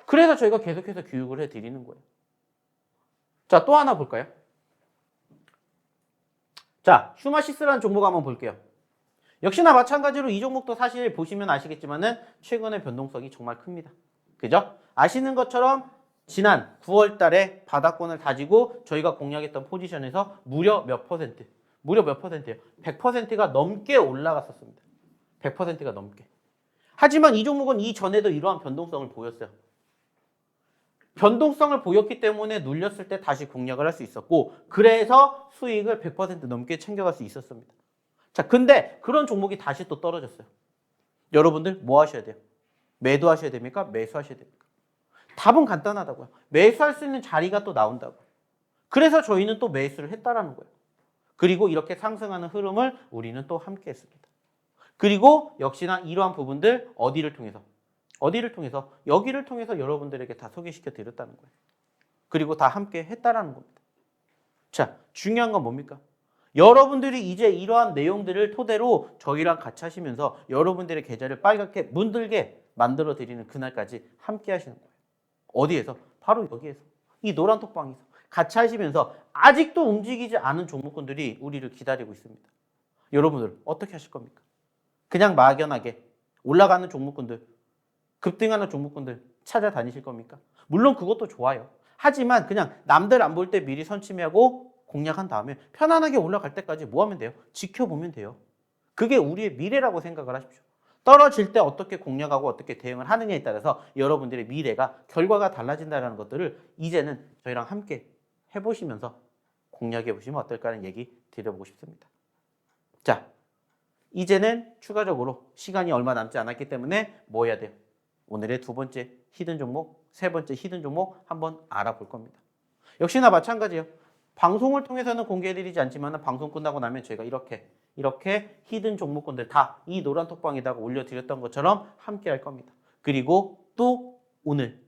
그래서 저희가 계속해서 교육을 해드리는 거예요. 자, 또 하나 볼까요? 자, 슈마시스라는 종목 한번 볼게요. 역시나 마찬가지로 이 종목도 사실 보시면 아시겠지만은 최근의 변동성이 정말 큽니다. 그죠? 아시는 것처럼 지난 9월 달에 바닥권을 다지고 저희가 공략했던 포지션에서 무려 몇 퍼센트? 무려 몇 퍼센트예요? 100%가 넘게 올라갔었습니다. 100%가 넘게. 하지만 이 종목은 이전에도 이러한 변동성을 보였어요. 변동성을 보였기 때문에 눌렸을 때 다시 공략을 할 수 있었고 그래서 수익을 100% 넘게 챙겨갈 수 있었습니다. 자, 근데 그런 종목이 다시 또 떨어졌어요. 여러분들 뭐 하셔야 돼요? 매도하셔야 됩니까? 매수하셔야 됩니까? 답은 간단하다고요. 매수할 수 있는 자리가 또 나온다고요. 그래서 저희는 또 매수를 했다라는 거예요. 그리고 이렇게 상승하는 흐름을 우리는 또 함께 했습니다. 그리고 역시나 이러한 부분들 어디를 통해서? 여기를 통해서 여러분들에게 다 소개시켜 드렸다는 거예요. 그리고 다 함께 했다라는 겁니다. 자, 중요한 건 뭡니까? 여러분들이 이제 이러한 내용들을 토대로 저희랑 같이 하시면서 여러분들의 계좌를 빨갛게 문들게 만들어 드리는 그날까지 함께 하시는 거예요. 어디에서? 바로 여기에서. 이 노란 톡방에서 같이 하시면서 아직도 움직이지 않은 종목군들이 우리를 기다리고 있습니다. 여러분들 어떻게 하실 겁니까? 그냥 막연하게 올라가는 종목군들, 급등하는 종목군들 찾아다니실 겁니까? 물론 그것도 좋아요. 하지만 그냥 남들 안 볼 때 미리 선침하고 공략한 다음에 편안하게 올라갈 때까지 뭐 하면 돼요? 지켜보면 돼요. 그게 우리의 미래라고 생각을 하십시오. 떨어질 때 어떻게 공략하고 어떻게 대응을 하느냐에 따라서 여러분들의 미래가, 결과가 달라진다는 것들을 이제는 저희랑 함께 해보시면서 공략해보시면 어떨까라는 얘기 드려보고 싶습니다. 자, 이제는 추가적으로 시간이 얼마 남지 않았기 때문에 뭐 해야 돼요? 오늘의 두 번째 히든 종목, 세 번째 히든 종목 한번 알아볼 겁니다. 역시나 마찬가지예요. 방송을 통해서는 공개해드리지 않지만 방송 끝나고 나면 저희가 이렇게 히든 종목군들 다 이 노란 톡방에다가 올려드렸던 것처럼 함께 할 겁니다. 그리고 또 오늘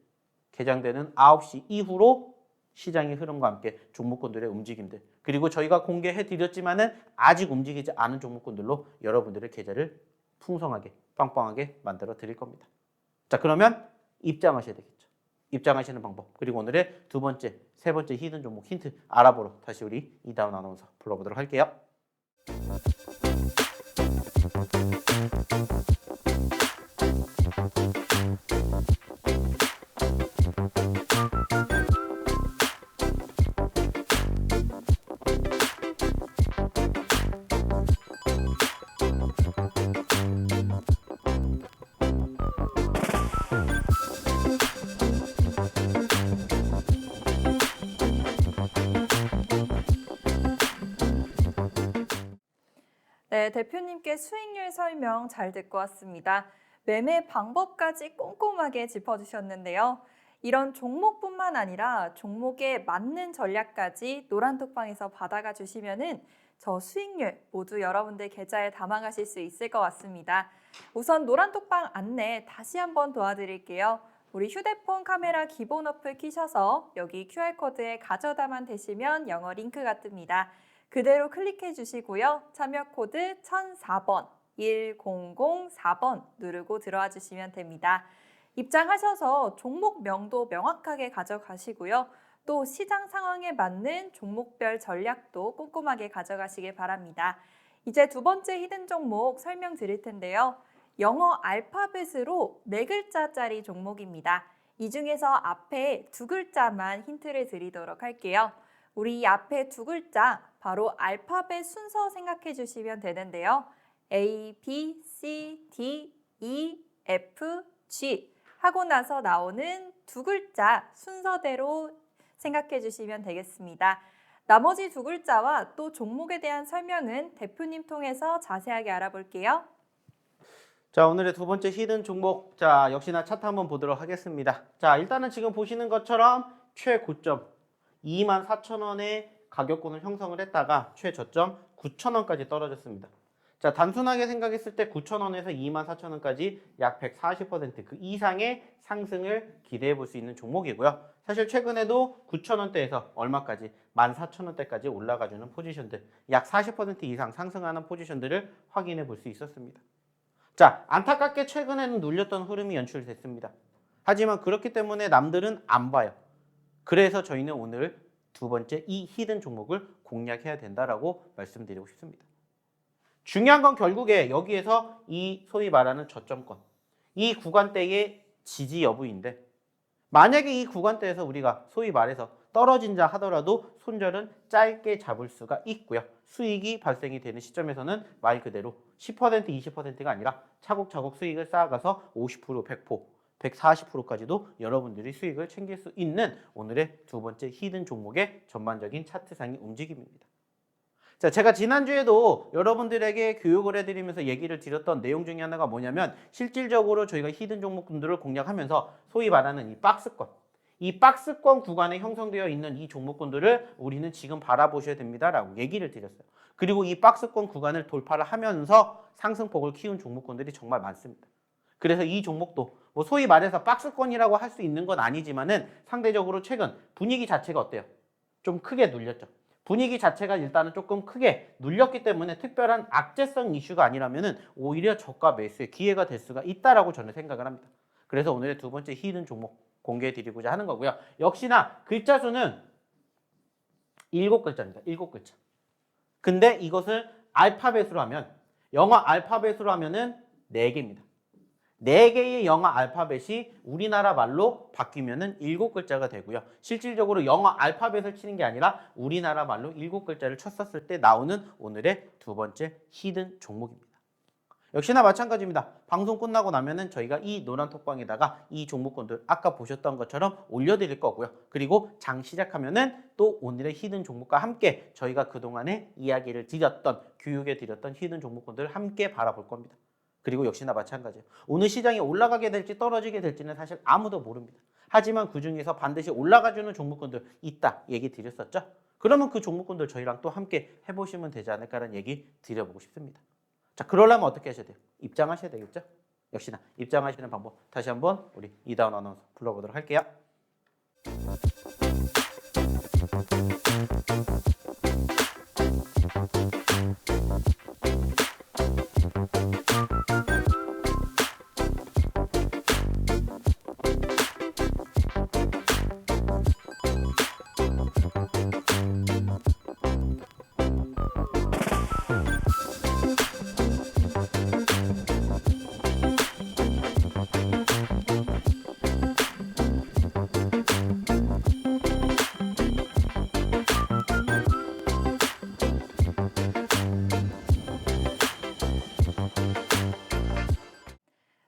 개장되는 9시 이후로 시장의 흐름과 함께 종목군들의 움직임들, 그리고 저희가 공개해드렸지만은 아직 움직이지 않은 종목군들로 여러분들의 계좌를 풍성하게 빵빵하게 만들어 드릴 겁니다. 자, 그러면 입장하셔야 되겠죠. 입장하시는 방법, 그리고 오늘의 두 번째, 세 번째 히든 종목 힌트 알아보러 다시 우리 이다운 아나운서 불러보도록 할게요. 네, 대표님께 수익률 설명 잘 듣고 왔습니다. 매매 방법까지 꼼꼼하게 짚어주셨는데요. 이런 종목뿐만 아니라 종목에 맞는 전략까지 노란톡방에서 받아가 주시면은 저 수익률 모두 여러분들 계좌에 담아가실 수 있을 것 같습니다. 우선 노란톡방 안내 다시 한번 도와드릴게요. 우리 휴대폰 카메라 기본 어플 키셔서 여기 QR코드에 가져다만 대시면 영어 링크가 뜹니다. 그대로 클릭해 주시고요. 참여 코드 1004번, 1004번 누르고 들어와 주시면 됩니다. 입장하셔서 종목명도 명확하게 가져가시고요. 또 시장 상황에 맞는 종목별 전략도 꼼꼼하게 가져가시길 바랍니다. 이제 두 번째 히든 종목 설명드릴 텐데요. 영어 알파벳으로 4글자짜리 종목입니다. 이 중에서 앞에 2글자만 힌트를 드리도록 할게요. 우리 이 앞에 2글자 바로 알파벳 순서 생각해 주시면 되는데요. A, B, C, D, E, F, G 하고 나서 나오는 2글자 순서대로 생각해 주시면 되겠습니다. 나머지 2글자와 또 종목에 대한 설명은 대표님 통해서 자세하게 알아볼게요. 자, 오늘의 두 번째 히든 종목. 자, 역시나 차트 한번 보도록 하겠습니다. 자, 일단은 지금 보시는 것처럼 최고점 24,000원의 가격권을 형성을 했다가 최저점 9,000원까지 떨어졌습니다. 자, 단순하게 생각했을 때 9,000원에서 24,000원까지 약 140% 그 이상의 상승을 기대해 볼 수 있는 종목이고요. 사실 최근에도 9,000원대에서 얼마까지? 14,000원대까지 올라가주는 포지션들, 약 40% 이상 상승하는 포지션들을 확인해 볼 수 있었습니다. 자, 안타깝게 최근에는 눌렸던 흐름이 연출됐습니다. 하지만 그렇기 때문에 남들은 안 봐요. 그래서 저희는 오늘 두 번째 이 히든 종목을 공략해야 된다라고 말씀드리고 싶습니다. 중요한 건 결국에 여기에서 이 소위 말하는 저점권, 이 구간대의 지지 여부인데 만약에 이 구간대에서 우리가 소위 말해서 떨어진다 하더라도 손절은 짧게 잡을 수가 있고요. 수익이 발생이 되는 시점에서는 말 그대로 10%, 20%가 아니라 차곡차곡 수익을 쌓아가서 50%, 100%, 140%까지도 여러분들이 수익을 챙길 수 있는 오늘의 두 번째 히든 종목의 전반적인 차트상의 움직임입니다. 자, 제가 지난주에도 여러분들에게 교육을 해드리면서 얘기를 드렸던 내용 중에 하나가 뭐냐면 실질적으로 저희가 히든 종목군들을 공략하면서 소위 말하는 이 박스권 구간에 형성되어 있는 이 종목군들을 우리는 지금 바라보셔야 됩니다라고 얘기를 드렸어요. 그리고 이 박스권 구간을 돌파를 하면서 상승폭을 키운 종목군들이 정말 많습니다. 그래서 이 종목도 뭐 소위 말해서 박스권이라고 할 수 있는 건 아니지만은 상대적으로 최근 분위기 자체가 어때요? 좀 크게 눌렸죠. 분위기 자체가 일단은 조금 크게 눌렸기 때문에 특별한 악재성 이슈가 아니라면은 오히려 저가 매수의 기회가 될 수가 있다라고 저는 생각을 합니다. 그래서 오늘의 두 번째 히든 종목 공개해 드리고자 하는 거고요. 역시나 글자 수는 7글자입니다. 7글자. 근데 이것을 알파벳으로 하면 영어 알파벳으로 하면은 4개입니다. 4개의 영어 알파벳이 우리나라 말로 바뀌면은 7글자가 되고요. 실질적으로 영어 알파벳을 치는 게 아니라 우리나라 말로 7글자를 쳤었을 때 나오는 오늘의 두 번째 히든 종목입니다. 역시나 마찬가지입니다. 방송 끝나고 나면은 저희가 이 노란 톡방에다가 이 종목군들 아까 보셨던 것처럼 올려드릴 거고요. 그리고 장 시작하면은 또 오늘의 히든 종목과 함께 저희가 그동안에 이야기를 드렸던 교육해 드렸던 히든 종목군들을 함께 바라볼 겁니다. 그리고 역시나 마찬가지예요. 오늘 시장이 올라가게 될지 떨어지게 될지는 사실 아무도 모릅니다. 하지만 그중에서 반드시 올라가주는 종목군들 있다 얘기 드렸었죠. 그러면 그 종목군들 저희랑 또 함께 해보시면 되지 않을까라는 얘기 드려보고 싶습니다. 자, 그러려면 어떻게 하셔야 돼요? 입장하셔야 되겠죠? 역시나 입장하시는 방법 다시 한번 우리 이다운 아나운서 불러보도록 할게요.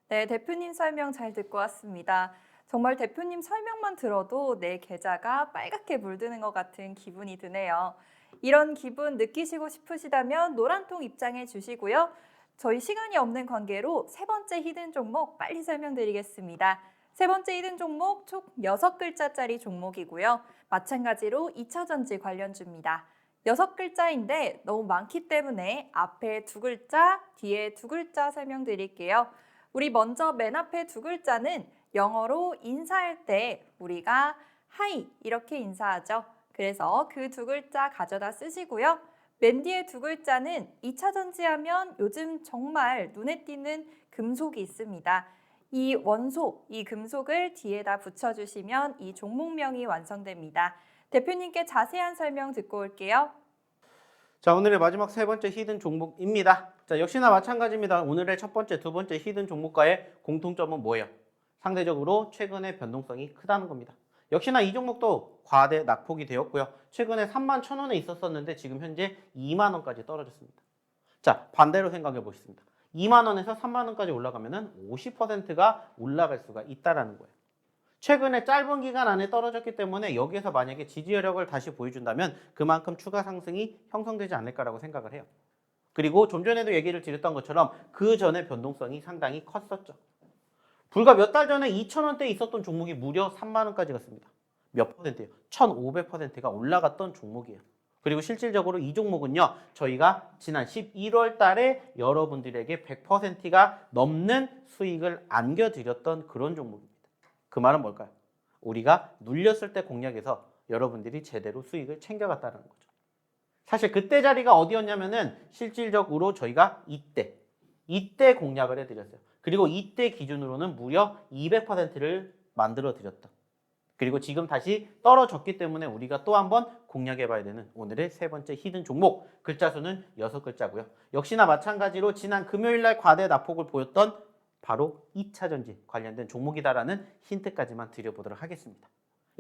네, 대표님 설명 잘 듣고 왔습니다. 정말 대표님 설명만 들어도 내 계좌가 빨갛게 물드는 것 같은 기분이 드네요. 이런 기분 느끼시고 싶으시다면 노란통 입장해 주시고요. 저희 시간이 없는 관계로 세 번째 히든 종목 빨리 설명드리겠습니다. 세 번째 히든 종목 총 6글자짜리 종목이고요. 마찬가지로 2차전지 관련주입니다. 6글자인데 너무 많기 때문에 앞에 2글자, 뒤에 2글자 설명드릴게요. 우리 먼저 맨 앞에 2글자는 영어로 인사할 때 우리가 하이 이렇게 인사하죠. 그래서 그 2글자 가져다 쓰시고요. 맨 뒤에 2글자는 2차전지 하면 요즘 정말 눈에 띄는 금속이 있습니다. 이 원소, 이 금속을 뒤에다 붙여주시면 이 종목명이 완성됩니다. 대표님께 자세한 설명 듣고 올게요. 자, 오늘의 마지막 세 번째 히든 종목입니다. 자, 역시나 마찬가지입니다. 오늘의 첫 번째, 두 번째 히든 종목과의 공통점은 뭐예요? 상대적으로 최근에 변동성이 크다는 겁니다. 역시나 이 종목도 과대 낙폭이 되었고요. 최근에 31,000원에 있었었는데 지금 현재 2만 원까지 떨어졌습니다. 자, 반대로 생각해 보겠습니다. 2만 원에서 3만 원까지 올라가면은 50%가 올라갈 수가 있다라는 거예요. 최근에 짧은 기간 안에 떨어졌기 때문에 여기에서 만약에 지지력을 다시 보여준다면 그만큼 추가 상승이 형성되지 않을까라고 생각을 해요. 그리고 좀 전에도 얘기를 드렸던 것처럼 그 전에 변동성이 상당히 컸었죠. 불과 몇 달 전에 2,000원대에 있었던 종목이 무려 3만 원까지 갔습니다. 몇 퍼센트예요? 1,500%가 올라갔던 종목이에요. 그리고 실질적으로 이 종목은요, 저희가 지난 11월 달에 여러분들에게 100%가 넘는 수익을 안겨드렸던 그런 종목입니다. 그 말은 뭘까요? 우리가 눌렸을 때 공략해서 여러분들이 제대로 수익을 챙겨갔다는 거죠. 사실 그때 자리가 어디였냐면은 실질적으로 저희가 이때 공략을 해드렸어요. 그리고 이때 기준으로는 무려 200%를 만들어 드렸다. 그리고 지금 다시 떨어졌기 때문에 우리가 또 한번 공략해 봐야 되는 오늘의 세 번째 히든 종목, 글자 수는 6글자고요. 역시나 마찬가지로 지난 금요일날 과대 낙폭을 보였던 바로 2차전지 관련된 종목이다라는 힌트까지만 드려보도록 하겠습니다.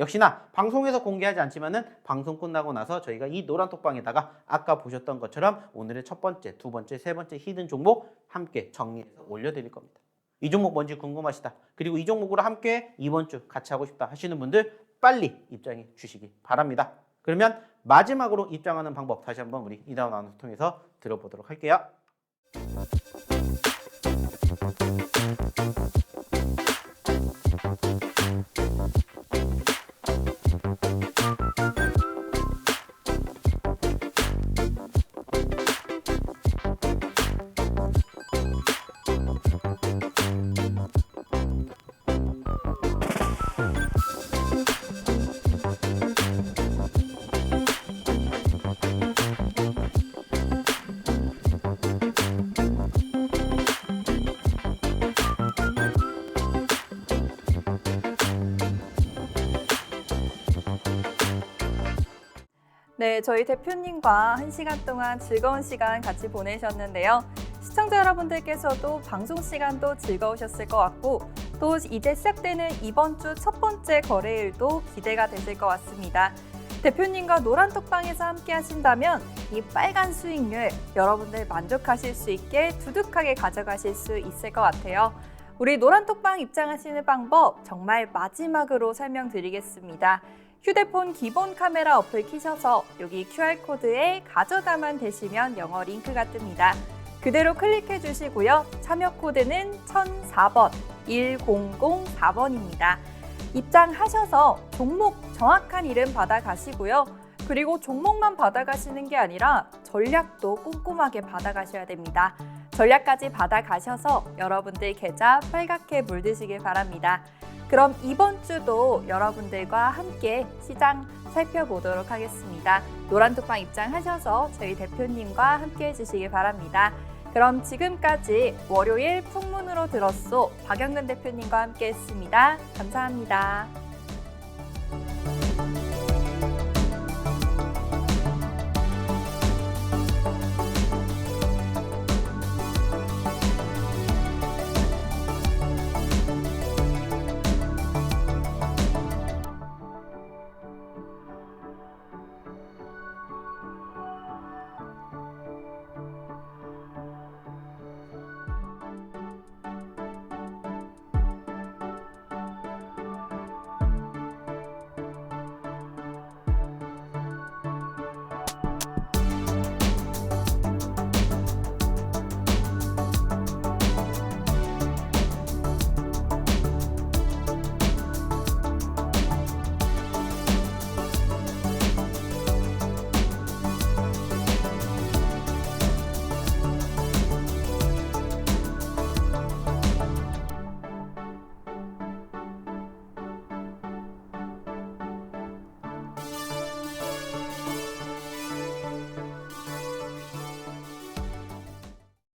역시나 방송에서 공개하지 않지만은 방송 끝나고 나서 저희가 이 노란톡방에다가 아까 보셨던 것처럼 오늘의 첫 번째, 두 번째, 세 번째 히든 종목 함께 정리해서 올려드릴 겁니다. 이 종목 뭔지 궁금하시다. 그리고 이 종목으로 함께 이번 주 같이 하고 싶다 하시는 분들 빨리 입장해 주시기 바랍니다. 그러면 마지막으로 입장하는 방법 다시 한번 우리 이다운 아나운서 통해서 들어보도록 할게요. 네, 저희 대표님과 1시간 동안 즐거운 시간 같이 보내셨는데요. 시청자 여러분들께서도 방송 시간도 즐거우셨을 것 같고 또 이제 시작되는 이번 주 첫 번째 거래일도 기대가 되실 것 같습니다. 대표님과 노란톡방에서 함께 하신다면 이 빨간 수익률 여러분들 만족하실 수 있게 두둑하게 가져가실 수 있을 것 같아요. 우리 노란톡방 입장하시는 방법 정말 마지막으로 설명드리겠습니다. 휴대폰 기본 카메라 어플 키셔서 여기 QR코드에 가져다만 대시면 영어 링크가 뜹니다. 그대로 클릭해 주시고요. 참여 코드는 1004번, 1004번입니다. 입장하셔서 종목 정확한 이름 받아가시고요. 그리고 종목만 받아가시는 게 아니라 전략도 꼼꼼하게 받아가셔야 됩니다. 전략까지 받아가셔서 여러분들 계좌 빨갛게 물드시길 바랍니다. 그럼 이번 주도 여러분들과 함께 시장 살펴보도록 하겠습니다. 노란톡방 입장하셔서 저희 대표님과 함께 해주시기 바랍니다. 그럼 지금까지 월요일 풍문으로 들었소 박영근 대표님과 함께 했습니다. 감사합니다.